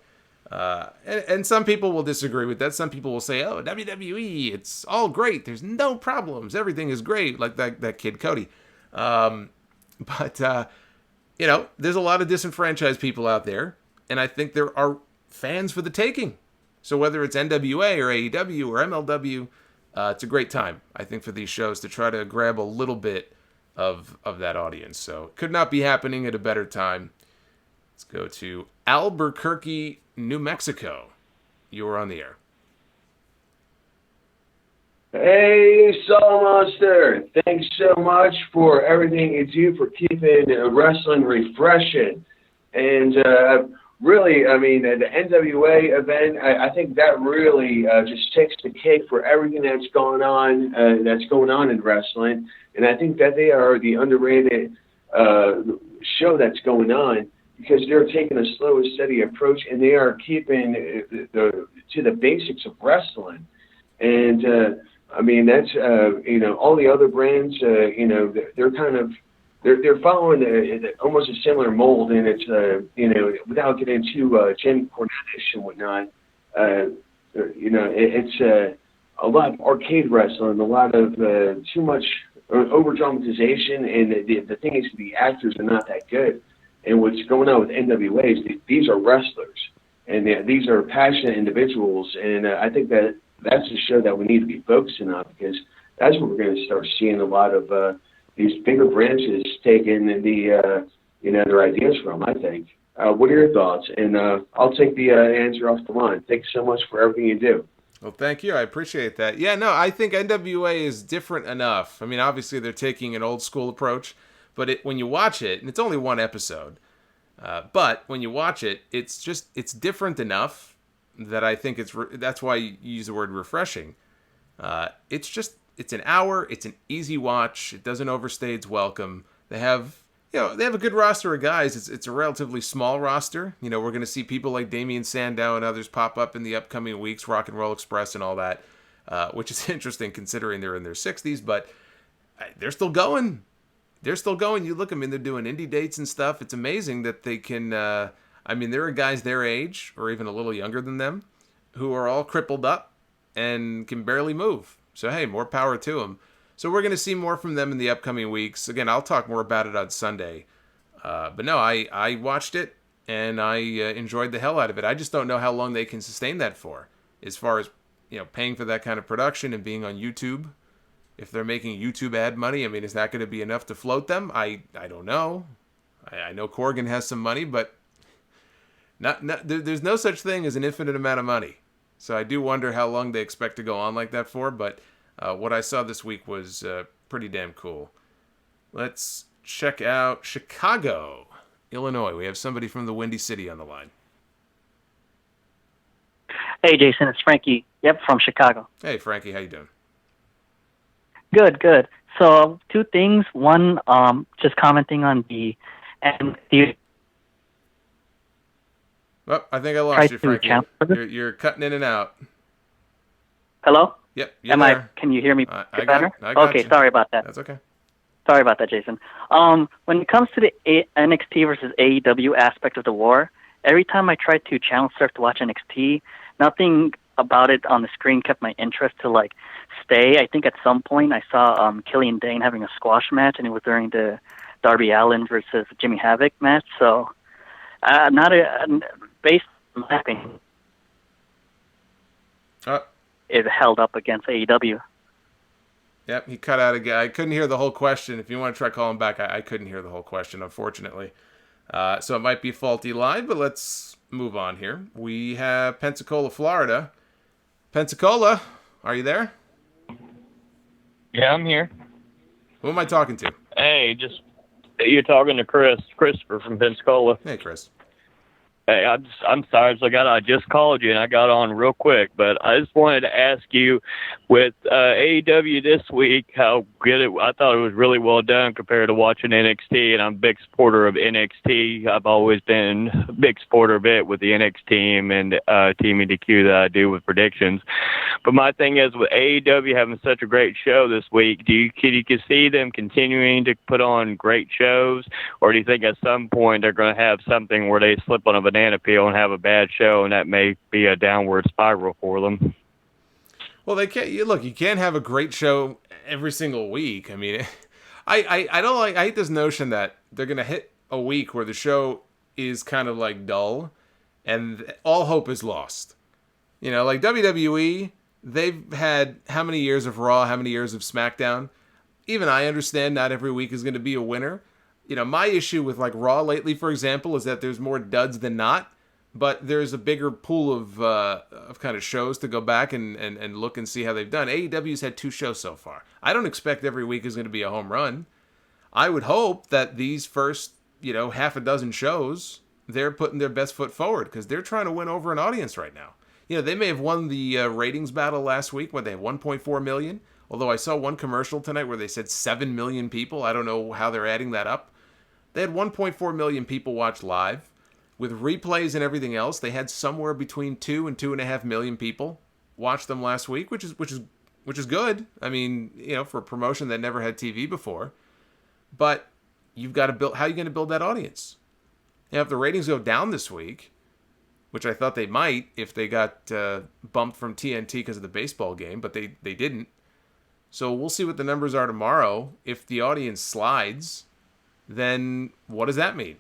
And some people will disagree with that. Some people will say, oh, WWE, it's all great. There's no problems. Everything is great, like that kid Cody. But there's a lot of disenfranchised people out there, and I think there are fans for the taking. So whether it's NWA or AEW or MLW, it's a great time, I think, for these shows to try to grab a little bit of that audience. So it could not be happening at a better time. Let's go to Albuquerque, New Mexico. You are on the air. Hey, Solomonster. Thanks so much for everything you do for keeping wrestling refreshing. And really, I mean, the NWA event, I think that really just takes the cake for everything that's going on in wrestling. And I think that they are the underrated show that's going on, because they're taking a slow and steady approach, and they are keeping to the basics of wrestling. And I mean, that's all the other brands, they're kind of they're following almost a similar mold, and it's without getting into Jim Cornette and whatnot, it's a lot of arcade wrestling, a lot of too much over dramatization, and the thing is, the actors are not that good. And what's going on with NWA is these are wrestlers, and these are passionate individuals, and I think that's the show that we need to be focusing on, because that's where we're going to start seeing a lot of these bigger branches taking their ideas from, I think. What are your thoughts? And I'll take the answer off the line. Thanks so much for everything you do. Well, thank you. I appreciate that. Yeah, no, I think NWA is different enough. I mean, obviously they're taking an old school approach, but when you watch it, and it's only one episode, but when you watch it, it's different enough that I think that's why you use the word refreshing. It's an hour. It's an easy watch. It doesn't overstay its welcome. They have a good roster of guys. It's a relatively small roster. We're going to see people like Damian Sandow and others pop up in the upcoming weeks, Rock and Roll Express and all that, which is interesting considering they're in their 60s, but they're still going. They're still going. You look, I mean, they're doing indie dates and stuff. It's amazing that they can, there are guys their age or even a little younger than them who are all crippled up and can barely move. So, hey, more power to them. So we're going to see more from them in the upcoming weeks. Again, I'll talk more about it on Sunday. But no, I watched it, and I enjoyed the hell out of it. I just don't know how long they can sustain that for, as far as paying for that kind of production and being on YouTube. If they're making YouTube ad money, I mean, is that going to be enough to float them? I don't know. I know Corgan has some money, but there's no such thing as an infinite amount of money. So I do wonder how long they expect to go on like that for, but what I saw this week was pretty damn cool. Let's check out Chicago, Illinois. We have somebody from the Windy City on the line. Hey, Jason, it's Frankie. Yep, from Chicago. Hey, Frankie, how you doing? Good. So, two things. One, just commenting on the Oh, I think I lost you, Frankie. You're cutting in and out. Hello? Yep, you're there. Can you hear me better? I got okay, you. Sorry about that. That's okay. Sorry about that, Jason. When it comes to the NXT versus AEW aspect of the war, every time I tried to channel surf to watch NXT, nothing about it on the screen kept my interest to stay. I think at some point I saw Killian Dane having a squash match, and it was during the Darby Allin versus Jimmy Havoc match. So, based on my opinion, it held up against AEW. Yep, he cut out again. I couldn't hear the whole question. If you want to try calling back, I couldn't hear the whole question, unfortunately. So it might be faulty line, but let's move on here. We have Pensacola, Florida. Pensacola, are you there? Yeah, I'm here. Who am I talking to? Hey, you're talking to Christopher from Pensacola. Hey, Chris. Hey, I'm sorry. I just called you and I got on real quick, but I just wanted to ask you, with AEW this week, how good I thought it was really well done compared to watching NXT, and I'm a big supporter of NXT. I've always been a big supporter of it with the NXT team and Team EDQ that I do with predictions. But my thing is, with AEW having such a great show this week, can you see them continuing to put on great shows, or do you think at some point they're going to have something where they slip on a banana peel and have a bad show, and that may be a downward spiral for them? Well, they can't. You can't have a great show every single week. I mean, I don't like. I hate this notion that they're gonna hit a week where the show is kind of dull, and all hope is lost. Like WWE, they've had how many years of Raw, how many years of SmackDown? Even I understand not every week is going to be a winner. My issue with Raw lately, for example, is that there's more duds than not. but there's a bigger pool of kind of shows to go back and look and see how they've done. AEW's had 2 shows so far. I don't expect every week is going to be a home run. I would hope that these first, half a dozen shows, they're putting their best foot forward because they're trying to win over an audience right now. They may have won the ratings battle last week when they have 1.4 million, although I saw one commercial tonight where they said 7 million people. I don't know how they're adding that up. They had 1.4 million people watch live. With replays and everything else, they had somewhere between 2 and 2.5 million people watch them last week, which is good. I mean, for a promotion that never had TV before. But you've got to build. How are you going to build that audience? If the ratings go down this week, which I thought they might if they got bumped from TNT because of the baseball game, but they didn't. So we'll see what the numbers are tomorrow. If the audience slides, then what does that mean?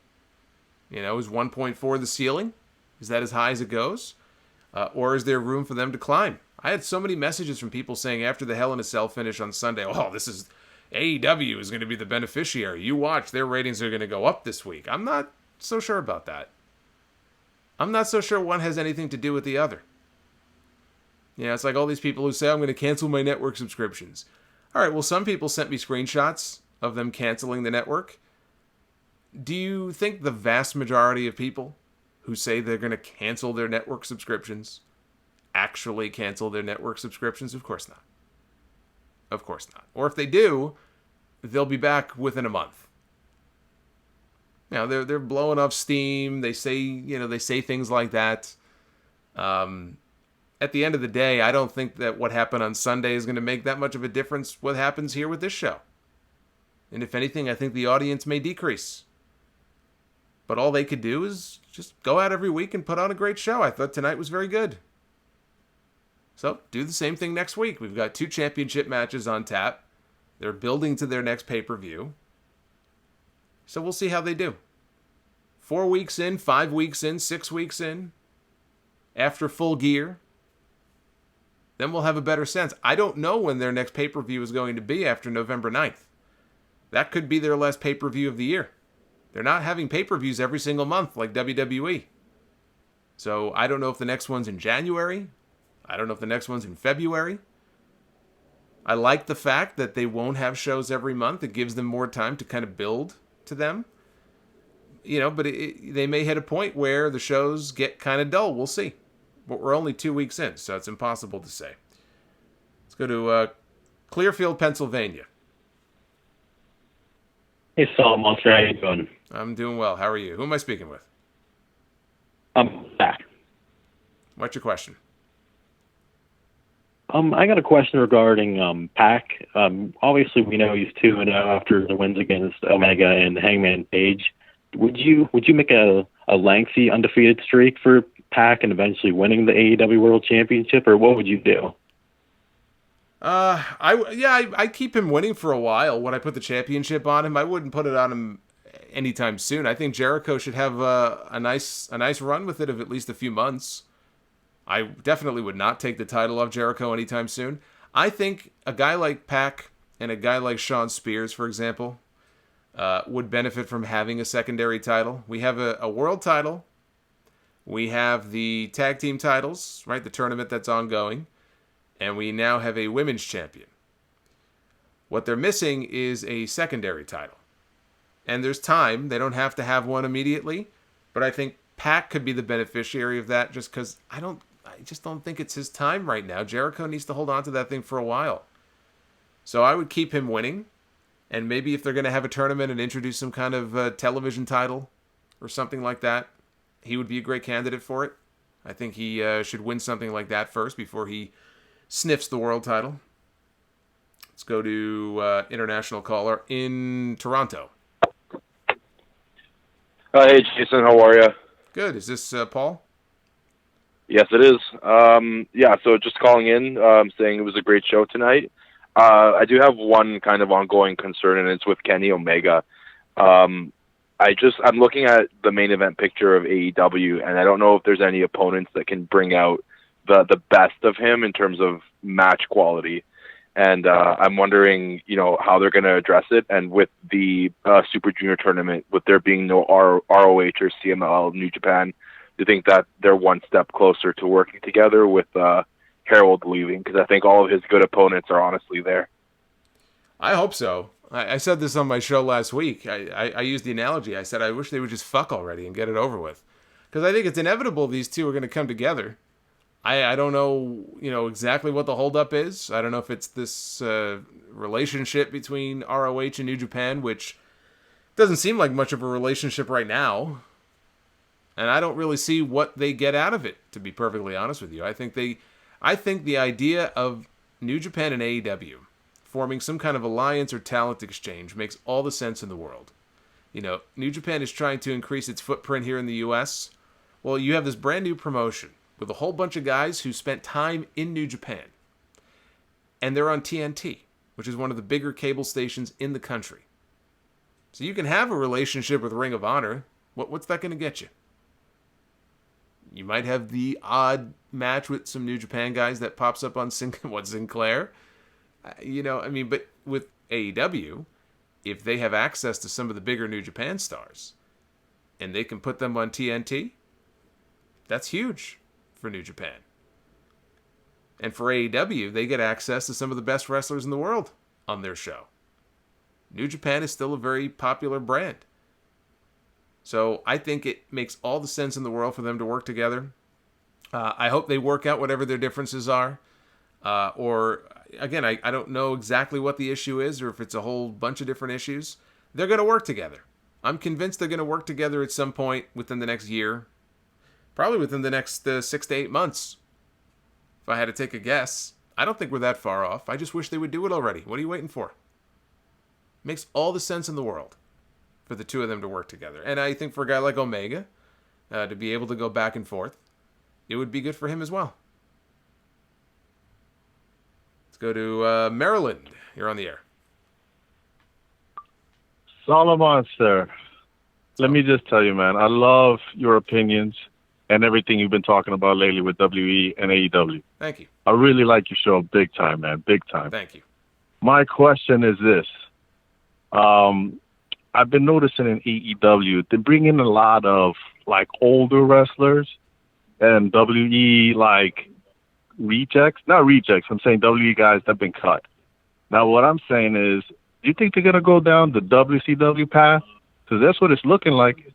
Is 1.4 the ceiling? Is that as high as it goes? Or is there room for them to climb? I had so many messages from people saying after the Hell in a Cell finish on Sunday, this is AEW is going to be the beneficiary. You watch, their ratings are going to go up this week. I'm not so sure about that. I'm not so sure one has anything to do with the other. It's like all these people who say, I'm going to cancel my network subscriptions. All right, well, some people sent me screenshots of them canceling the network. Do you think the vast majority of people who say they're going to cancel their network subscriptions actually cancel their network subscriptions? Of course not. Of course not. Or if they do, they'll be back within a month. They're blowing off steam. They say things like that. At the end of the day, I don't think that what happened on Sunday is going to make that much of a difference what happens here with this show. And if anything, I think the audience may decrease. But all they could do is just go out every week and put on a great show. I thought tonight was very good. So do the same thing next week. We've got 2 championship matches on tap. They're building to their next pay-per-view. So we'll see how they do. 4 weeks in, 5 weeks in, 6 weeks in, after Full Gear, then we'll have a better sense. I don't know when their next pay-per-view is going to be after November 9th. That could be their last pay-per-view of the year. They're not having pay-per-views every single month like WWE. So I don't know if the next one's in January. I don't know if the next one's in February. I like the fact that they won't have shows every month. It gives them more time to kind of build to them. But they may hit a point where the shows get kind of dull. We'll see. But we're only 2 weeks in, so it's impossible to say. Let's go to Clearfield, Pennsylvania. Hey, Solomonster, how you doing? I'm doing well. How are you? Who am I speaking with? I'm back. What's your question? I got a question regarding Pac. Obviously, we know he's 2-0 after the wins against Omega and Hangman Page. Would you make a lengthy undefeated streak for Pac and eventually winning the AEW World Championship, or what would you do? I keep him winning for a while when I put the championship on him. I wouldn't put it on him anytime soon. I think Jericho should have a nice run with it of at least a few months. I definitely would not take the title off Jericho anytime soon. I think a guy like Pac and a guy like Shawn Spears, for example, would benefit from having a secondary title. We have a world title. We have the tag team titles, right? The tournament that's ongoing. And we now have a women's champion. What they're missing is a secondary title. And there's time. They don't have to have one immediately. But I think Pac could be the beneficiary of that just because I just don't think it's his time right now. Jericho needs to hold on to that thing for a while. So I would keep him winning. And maybe if they're going to have a tournament and introduce some kind of television title or something like that, he would be a great candidate for it. I think he should win something like that first before he sniffs the world title. Let's go to international caller in Toronto. Hey, Jason, how are you? Good. Is this Paul? Yes, it is. So just calling in, saying it was a great show tonight. I do have one kind of ongoing concern, and it's with Kenny Omega. I'm looking at the main event picture of AEW, and I don't know if there's any opponents that can bring out the best of him in terms of match quality. And I'm wondering, how they're going to address it. And with the Super Junior tournament, with there being no ROH or CMLL New Japan you think that they're one step closer to working together with Harold leaving? Because I think all of his good opponents are honestly there. I hope so. I said this on my show last week. I used the analogy. I said I wish they would just fuck already and get it over with. Because I think it's inevitable these two are going to come together. I don't know, exactly what the holdup is. I don't know if it's this relationship between ROH and New Japan, which doesn't seem like much of a relationship right now. And I don't really see what they get out of it, to be perfectly honest with you. I think the idea of New Japan and AEW forming some kind of alliance or talent exchange makes all the sense in the world. New Japan is trying to increase its footprint here in the U.S. Well, you have this brand new promotion with a whole bunch of guys who spent time in New Japan. And they're on TNT, which is one of the bigger cable stations in the country. So you can have a relationship with Ring of Honor. What's that going to get you? You might have the odd match with some New Japan guys that pops up on Sinclair. But with AEW, if they have access to some of the bigger New Japan stars and they can put them on TNT, that's huge for New Japan. And for AEW, they get access to some of the best wrestlers in the world on their show. New Japan is still a very popular brand. So I think it makes all the sense in the world for them to work together. I hope they work out whatever their differences are. Again, I don't know exactly what the issue is or if it's a whole bunch of different issues. They're going to work together. I'm convinced they're going to work together at some point within the next year. Probably within the next 6 to 8 months. If I had to take a guess. I don't think we're that far off. I just wish they would do it already. What are you waiting for? Makes all the sense in the world for the two of them to work together. And I think for a guy like Omega to be able to go back and forth, it would be good for him as well. Let's go to Maryland. You're on the air. Solomonster, let me just tell you, man, I love your opinions and everything you've been talking about lately with WE and AEW. Thank you. I really like your show big time, man, big time. Thank you. My question is this. I've been noticing in AEW, they bring in a lot of, older wrestlers and WE, rejects. Not rejects, I'm saying WE guys that have been cut. Now, what I'm saying is, do you think they're going to go down the WCW path? Because that's what it's looking like.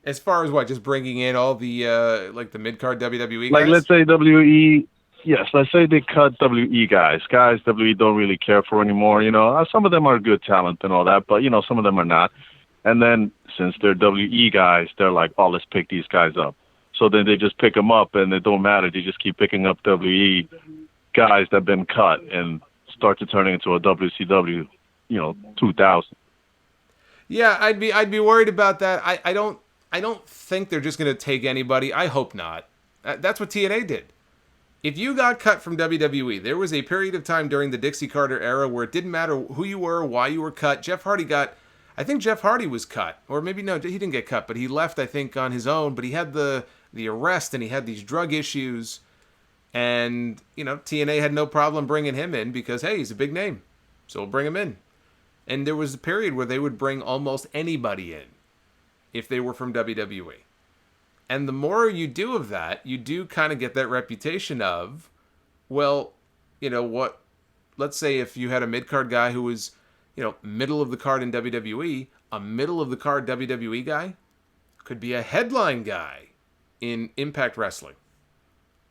As far as what, just bringing in all the the mid-card WWE guys? Let's say WE, yes, let's say they cut WE guys WE don't really care for anymore. Some of them are good talent and all that, but some of them are not. And then since they're WE guys, they're like, oh, let's pick these guys up. So then they just pick them up, and it don't matter. They just keep picking up WE guys that have been cut and start to turn it into a WCW, 2000. Yeah, I'd be worried about that. I don't think they're just going to take anybody. I hope not. That's what TNA did. If you got cut from WWE, there was a period of time during the Dixie Carter era where it didn't matter who you were, why you were cut. I think Jeff Hardy was cut. Or maybe no, he didn't get cut, but he left, I think, on his own. But he had the arrest and he had these drug issues. And, TNA had no problem bringing him in because, hey, he's a big name. So we'll bring him in. And there was a period where they would bring almost anybody in if they were from WWE. And the more you do of that, you do kind of get that reputation of, well, let's say if you had a mid-card guy who was, middle of the card in WWE, a middle of the card WWE guy could be a headline guy in Impact Wrestling.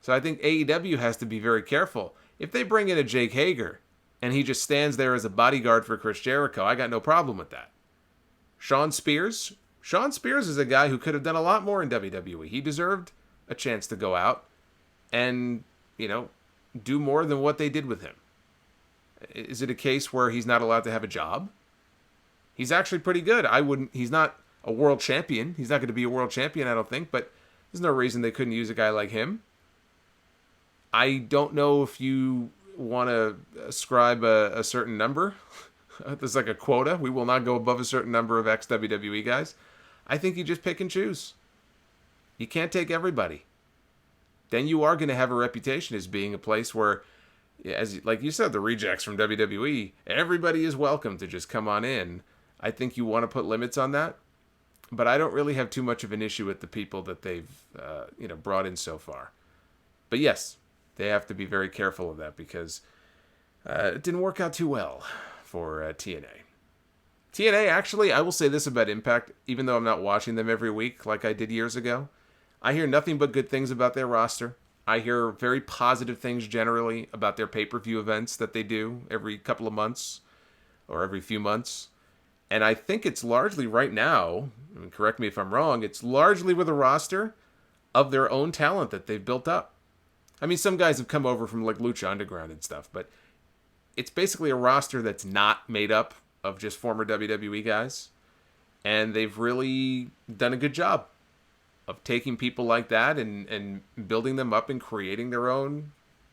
So I think AEW has to be very careful. If they bring in a Jake Hager and he just stands there as a bodyguard for Chris Jericho, I got no problem with that. Shawn Spears is a guy who could have done a lot more in WWE. He deserved a chance to go out and, do more than what they did with him. Is it a case where he's not allowed to have a job? He's actually pretty good. He's not a world champion. He's not going to be a world champion, I don't think, but there's no reason they couldn't use a guy like him. I don't know if you want to ascribe a certain number. There's like a quota. We will not go above a certain number of ex-WWE guys. I think you just pick and choose. You can't take everybody. Then you are going to have a reputation as being a place where, like you said, the rejects from WWE, everybody is welcome to just come on in. I think you want to put limits on that. but I don't really have too much of an issue with the people that they've brought in so far. But yes, they have to be very careful of that because it didn't work out too well for TNA. TNA, actually, I will say this about Impact, even though I'm not watching them every week like I did years ago, I hear nothing but good things about their roster. I hear very positive things generally about their pay-per-view events that they do every couple of months or every few months. And I think it's largely right now, correct me if I'm wrong, it's largely with a roster of their own talent that they've built up. I mean, some guys have come over from like Lucha Underground and stuff, but it's basically a roster that's not made up of just former WWE guys. And they've really done a good job of taking people like that and building them up and creating their own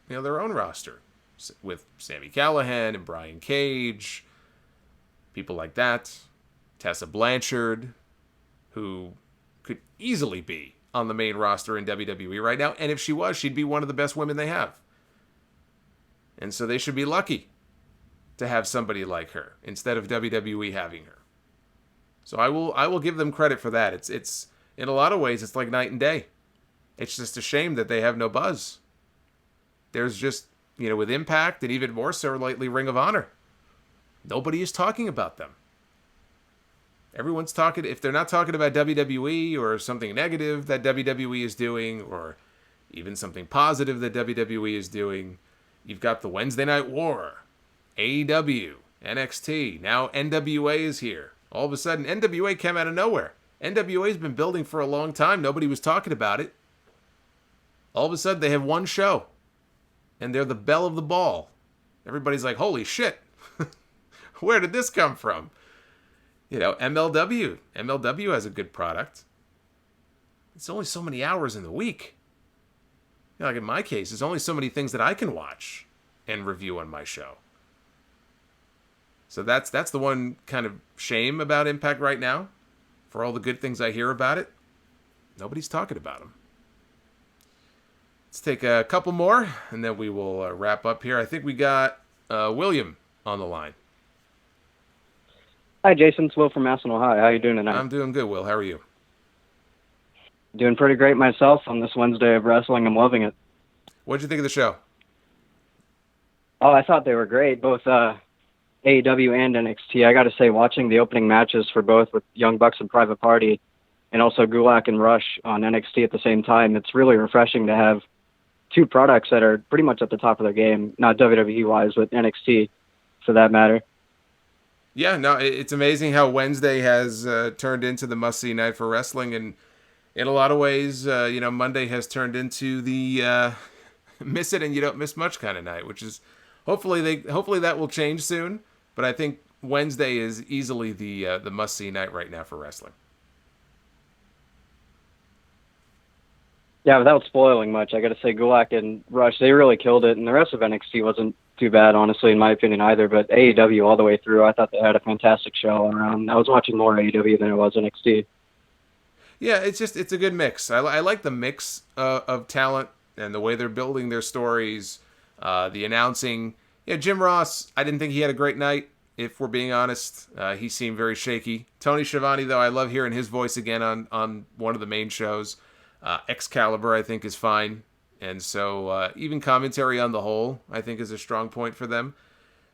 roster with Sami Callihan and Brian Cage, people like that, Tessa Blanchard, who could easily be on the main roster in WWE right now, and if she was, she'd be one of the best women they have. And so they should be lucky to have somebody like her instead of WWE having her. So I will give them credit for that. It's in a lot of ways it's like night and day. It's just a shame that they have no buzz. There's just, with Impact and even more so lately Ring of Honor, nobody is talking about them. Everyone's talking, if they're not talking about WWE or something negative that WWE is doing or even something positive that WWE is doing, you've got the Wednesday Night War, AEW, NXT, now NWA is here. All of a sudden, NWA came out of nowhere. NWA's been building for a long time. Nobody was talking about it. All of a sudden, they have one show. And they're the belle of the ball. Everybody's like, holy shit. Where did this come from? MLW. MLW has a good product. It's only so many hours in the week. Like in my case, there's only so many things that I can watch and review on my show. So that's the one kind of shame about Impact right now. For all the good things I hear about it, nobody's talking about them. Let's take a couple more, and then we will wrap up here. I think we got William on the line. Hi, Jason. It's Will from Massillon, Ohio. How are you doing tonight? I'm doing good, Will. How are you? Doing pretty great myself on this Wednesday of wrestling. I'm loving it. What'd you think of the show? Oh, I thought they were great, both AEW and NXT. I got to say, watching the opening matches for both with Young Bucks and Private Party, and also Gulak and Rush on NXT at the same time, it's really refreshing to have two products that are pretty much at the top of their game, not WWE-wise, but NXT for that matter. Yeah, no, it's amazing how Wednesday has turned into the must-see night for wrestling, and in a lot of ways, Monday has turned into the miss it and you don't miss much kind of night, which is hopefully that will change soon. But I think Wednesday is easily the must-see night right now for wrestling. Yeah, without spoiling much, I got to say Gulak and Rush, they really killed it, and the rest of NXT wasn't too bad, honestly, in my opinion, either. But AEW all the way through, I thought they had a fantastic show all around. I was watching more AEW than it was NXT. Yeah, it's a good mix. I like the mix of talent and the way they're building their stories, the announcing. Yeah, Jim Ross, I didn't think he had a great night, if we're being honest. He seemed very shaky. Tony Schiavone, though, I love hearing his voice again on one of the main shows. Excalibur, I think, is fine. And so even commentary on the whole, I think, is a strong point for them.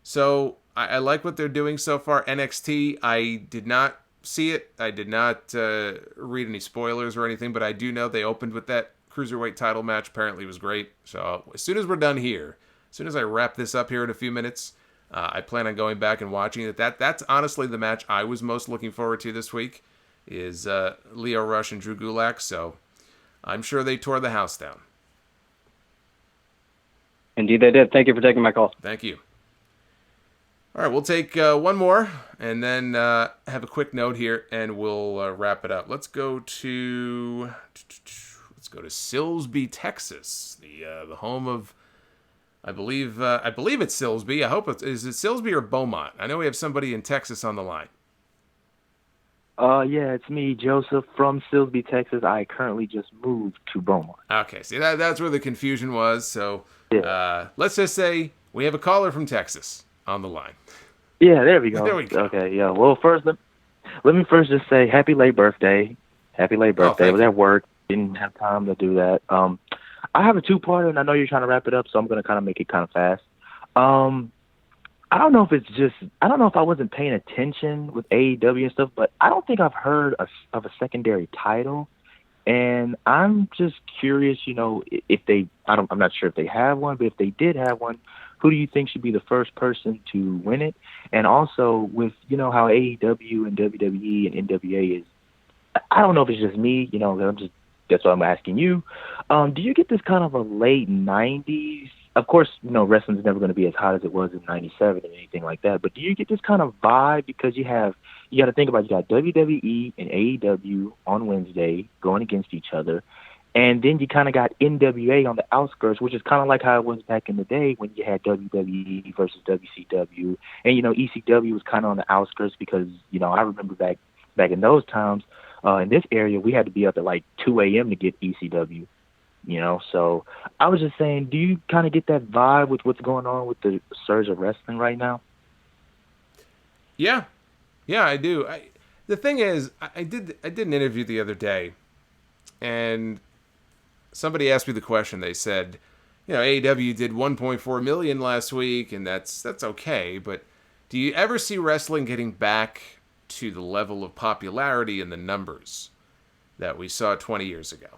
So I like what they're doing so far. NXT, I did not see it. I did not read any spoilers or anything, but I do know they opened with that Cruiserweight title match. Apparently it was great. So as soon as we're done here, as soon as I wrap this up here in a few minutes, I plan on going back and watching it. That's honestly the match I was most looking forward to this week is Lio Rush and Drew Gulak. So I'm sure they tore the house down. Indeed they did. Thank you for taking my call. Thank you. All right, we'll take one more and then have a quick note here, and we'll wrap it up. Let's go to Silsbee, Texas, the home of, I believe it's Silsbee. I hope is it Silsbee or Beaumont? I know we have somebody in Texas on the line. Yeah, it's me, Joseph, from Silsbee, Texas. I currently just moved to Beaumont. Okay, see, that's where the confusion was. So yeah. Let's just say we have a caller from Texas on the line. Yeah, there we go. There we go. Okay, yeah. Well, first, Let me first just say happy late birthday. Happy late birthday. I was you. at work, didn't have time to do that. I have a two-parter, and I know you're trying to wrap it up, so I'm going to kind of make it kind of fast. I don't know if I wasn't paying attention with AEW and stuff, but I don't think I've heard of a secondary title. And I'm just curious, if I'm not sure if they have one, but if they did have one, who do you think should be the first person to win it? And also with, how AEW and WWE and NWA is, I don't know if it's just me, that's what I'm asking you. Do you get this kind of a late 90s? Of course, wrestling's never going to be as hot as it was in 97 and anything like that, but do you get this kind of vibe because you got to think about, you got WWE and AEW on Wednesday going against each other, and then you kind of got NWA on the outskirts, which is kind of like how it was back in the day when you had WWE versus WCW, and, ECW was kind of on the outskirts because, I remember back in those times, in this area, we had to be up at like 2 a.m. to get ECW. So I was just saying, do you kind of get that vibe with what's going on with the surge of wrestling right now? Yeah, I do. The thing is, I did an interview the other day, and somebody asked me the question. They said, AEW did 1.4 million last week, and that's okay. But do you ever see wrestling getting back to the level of popularity and the numbers that we saw 20 years ago?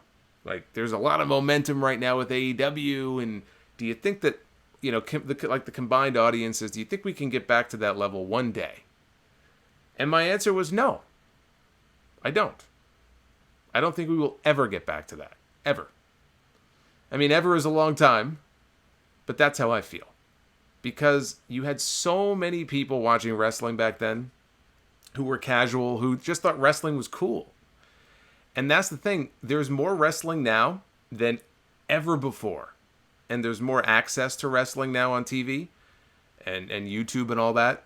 Like, there's a lot of momentum right now with AEW, and do you think that, the combined audiences, do you think we can get back to that level one day? And my answer was no. I don't. I don't think we will ever get back to that. Ever. I mean, ever is a long time, but that's how I feel. Because you had so many people watching wrestling back then who were casual, who just thought wrestling was cool. And that's the thing. There's more wrestling now than ever before. And there's more access to wrestling now on TV and YouTube and all that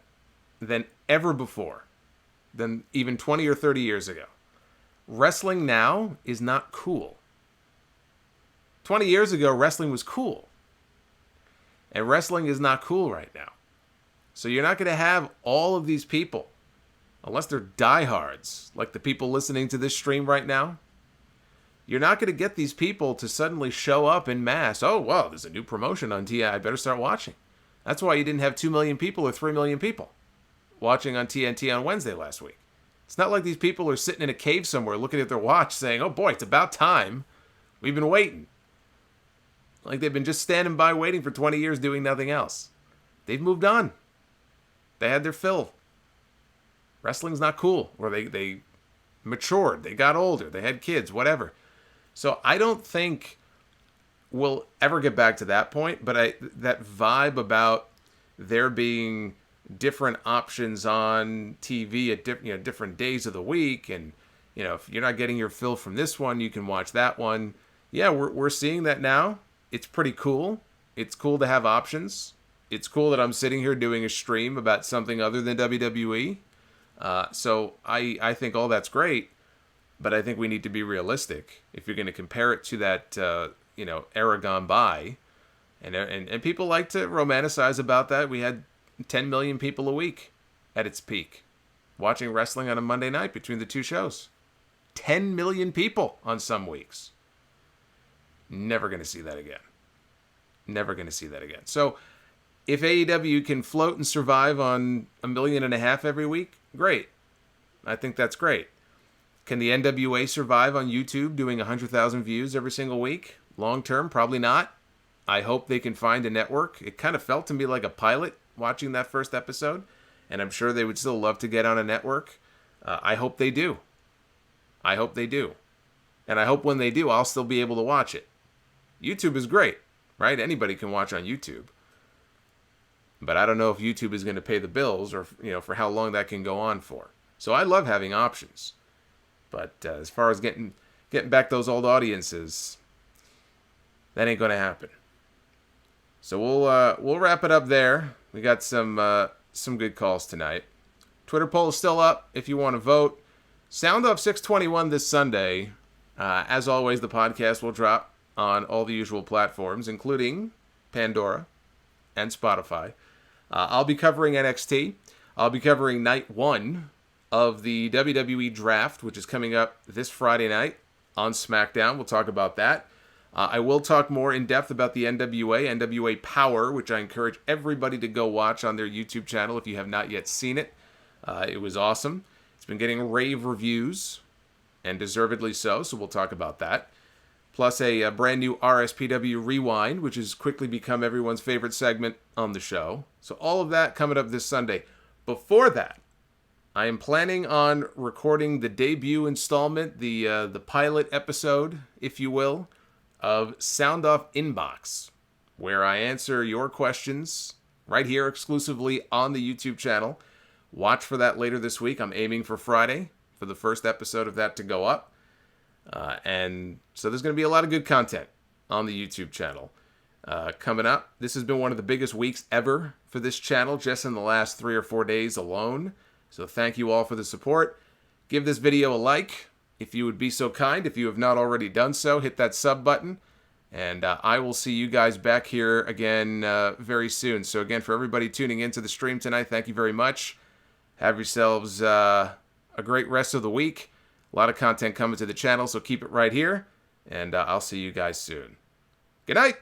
than ever before. Than even 20 or 30 years ago. Wrestling now is not cool. 20 years ago, wrestling was cool. And wrestling is not cool right now. So you're not going to have all of these people, unless they're diehards, like the people listening to this stream right now. You're not going to get these people to suddenly show up in mass. Oh, well, there's a new promotion on TNT. I better start watching. That's why you didn't have 2 million people or 3 million people watching on TNT on Wednesday last week. It's not like these people are sitting in a cave somewhere looking at their watch saying, oh boy, it's about time. We've been waiting. Like they've been just standing by waiting for 20 years doing nothing else. They've moved on. They had their fill. Wrestling's not cool. Or they matured. They got older. They had kids, whatever. So I don't think we'll ever get back to that point. But that vibe about there being different options on TV at different days of the week, and if you're not getting your fill from this one, you can watch that one. Yeah, we're seeing that now. It's pretty cool. It's cool to have options. It's cool that I'm sitting here doing a stream about something other than WWE. So I think all that's great, but I think we need to be realistic. If you're going to compare it to that, era gone by, and people like to romanticize about that. We had 10 million people a week at its peak watching wrestling on a Monday night between the two shows. 10 million people on some weeks. Never going to see that again. Never going to see that again. So if AEW can float and survive on 1.5 million every week, great. I think that's great. Can the NWA survive on YouTube doing 100,000 views every single week? Long term, probably not. I hope they can find a network. It kind of felt to me like a pilot watching that first episode, and I'm sure they would still love to get on a network. I hope they do. I hope they do. And I hope when they do, I'll still be able to watch it. YouTube is great, right? Anybody can watch on YouTube. But I don't know if YouTube is going to pay the bills or, for how long that can go on for. So I love having options. But as far as getting back those old audiences, that ain't going to happen. So we'll wrap it up there. We got some good calls tonight. Twitter poll is still up if you want to vote. Sound Off 621 this Sunday. As always, the podcast will drop on all the usual platforms, including Pandora and Spotify. I'll be covering NXT. I'll be covering Night 1 of the WWE Draft, which is coming up this Friday night on SmackDown. We'll talk about that. I will talk more in depth about the NWA Power, which I encourage everybody to go watch on their YouTube channel if you have not yet seen it. It was awesome. It's been getting rave reviews, and deservedly so we'll talk about that. Plus a brand new RSPW Rewind, which has quickly become everyone's favorite segment on the show. So all of that coming up this Sunday. Before that, I am planning on recording the debut installment, the pilot episode, if you will, of Sound Off Inbox, where I answer your questions right here exclusively on the YouTube channel. Watch for that later this week. I'm aiming for Friday for the first episode of that to go up. And so there's going to be a lot of good content on the YouTube channel coming up. This has been one of the biggest weeks ever for this channel, just in the last 3 or 4 days alone. So thank you all for the support. Give this video a like if you would be so kind. If you have not already done so, hit that sub button. And I will see you guys back here again very soon. So again, for everybody tuning into the stream tonight, thank you very much. Have yourselves a great rest of the week. A lot of content coming to the channel, so keep it right here. And I'll see you guys soon. Good night.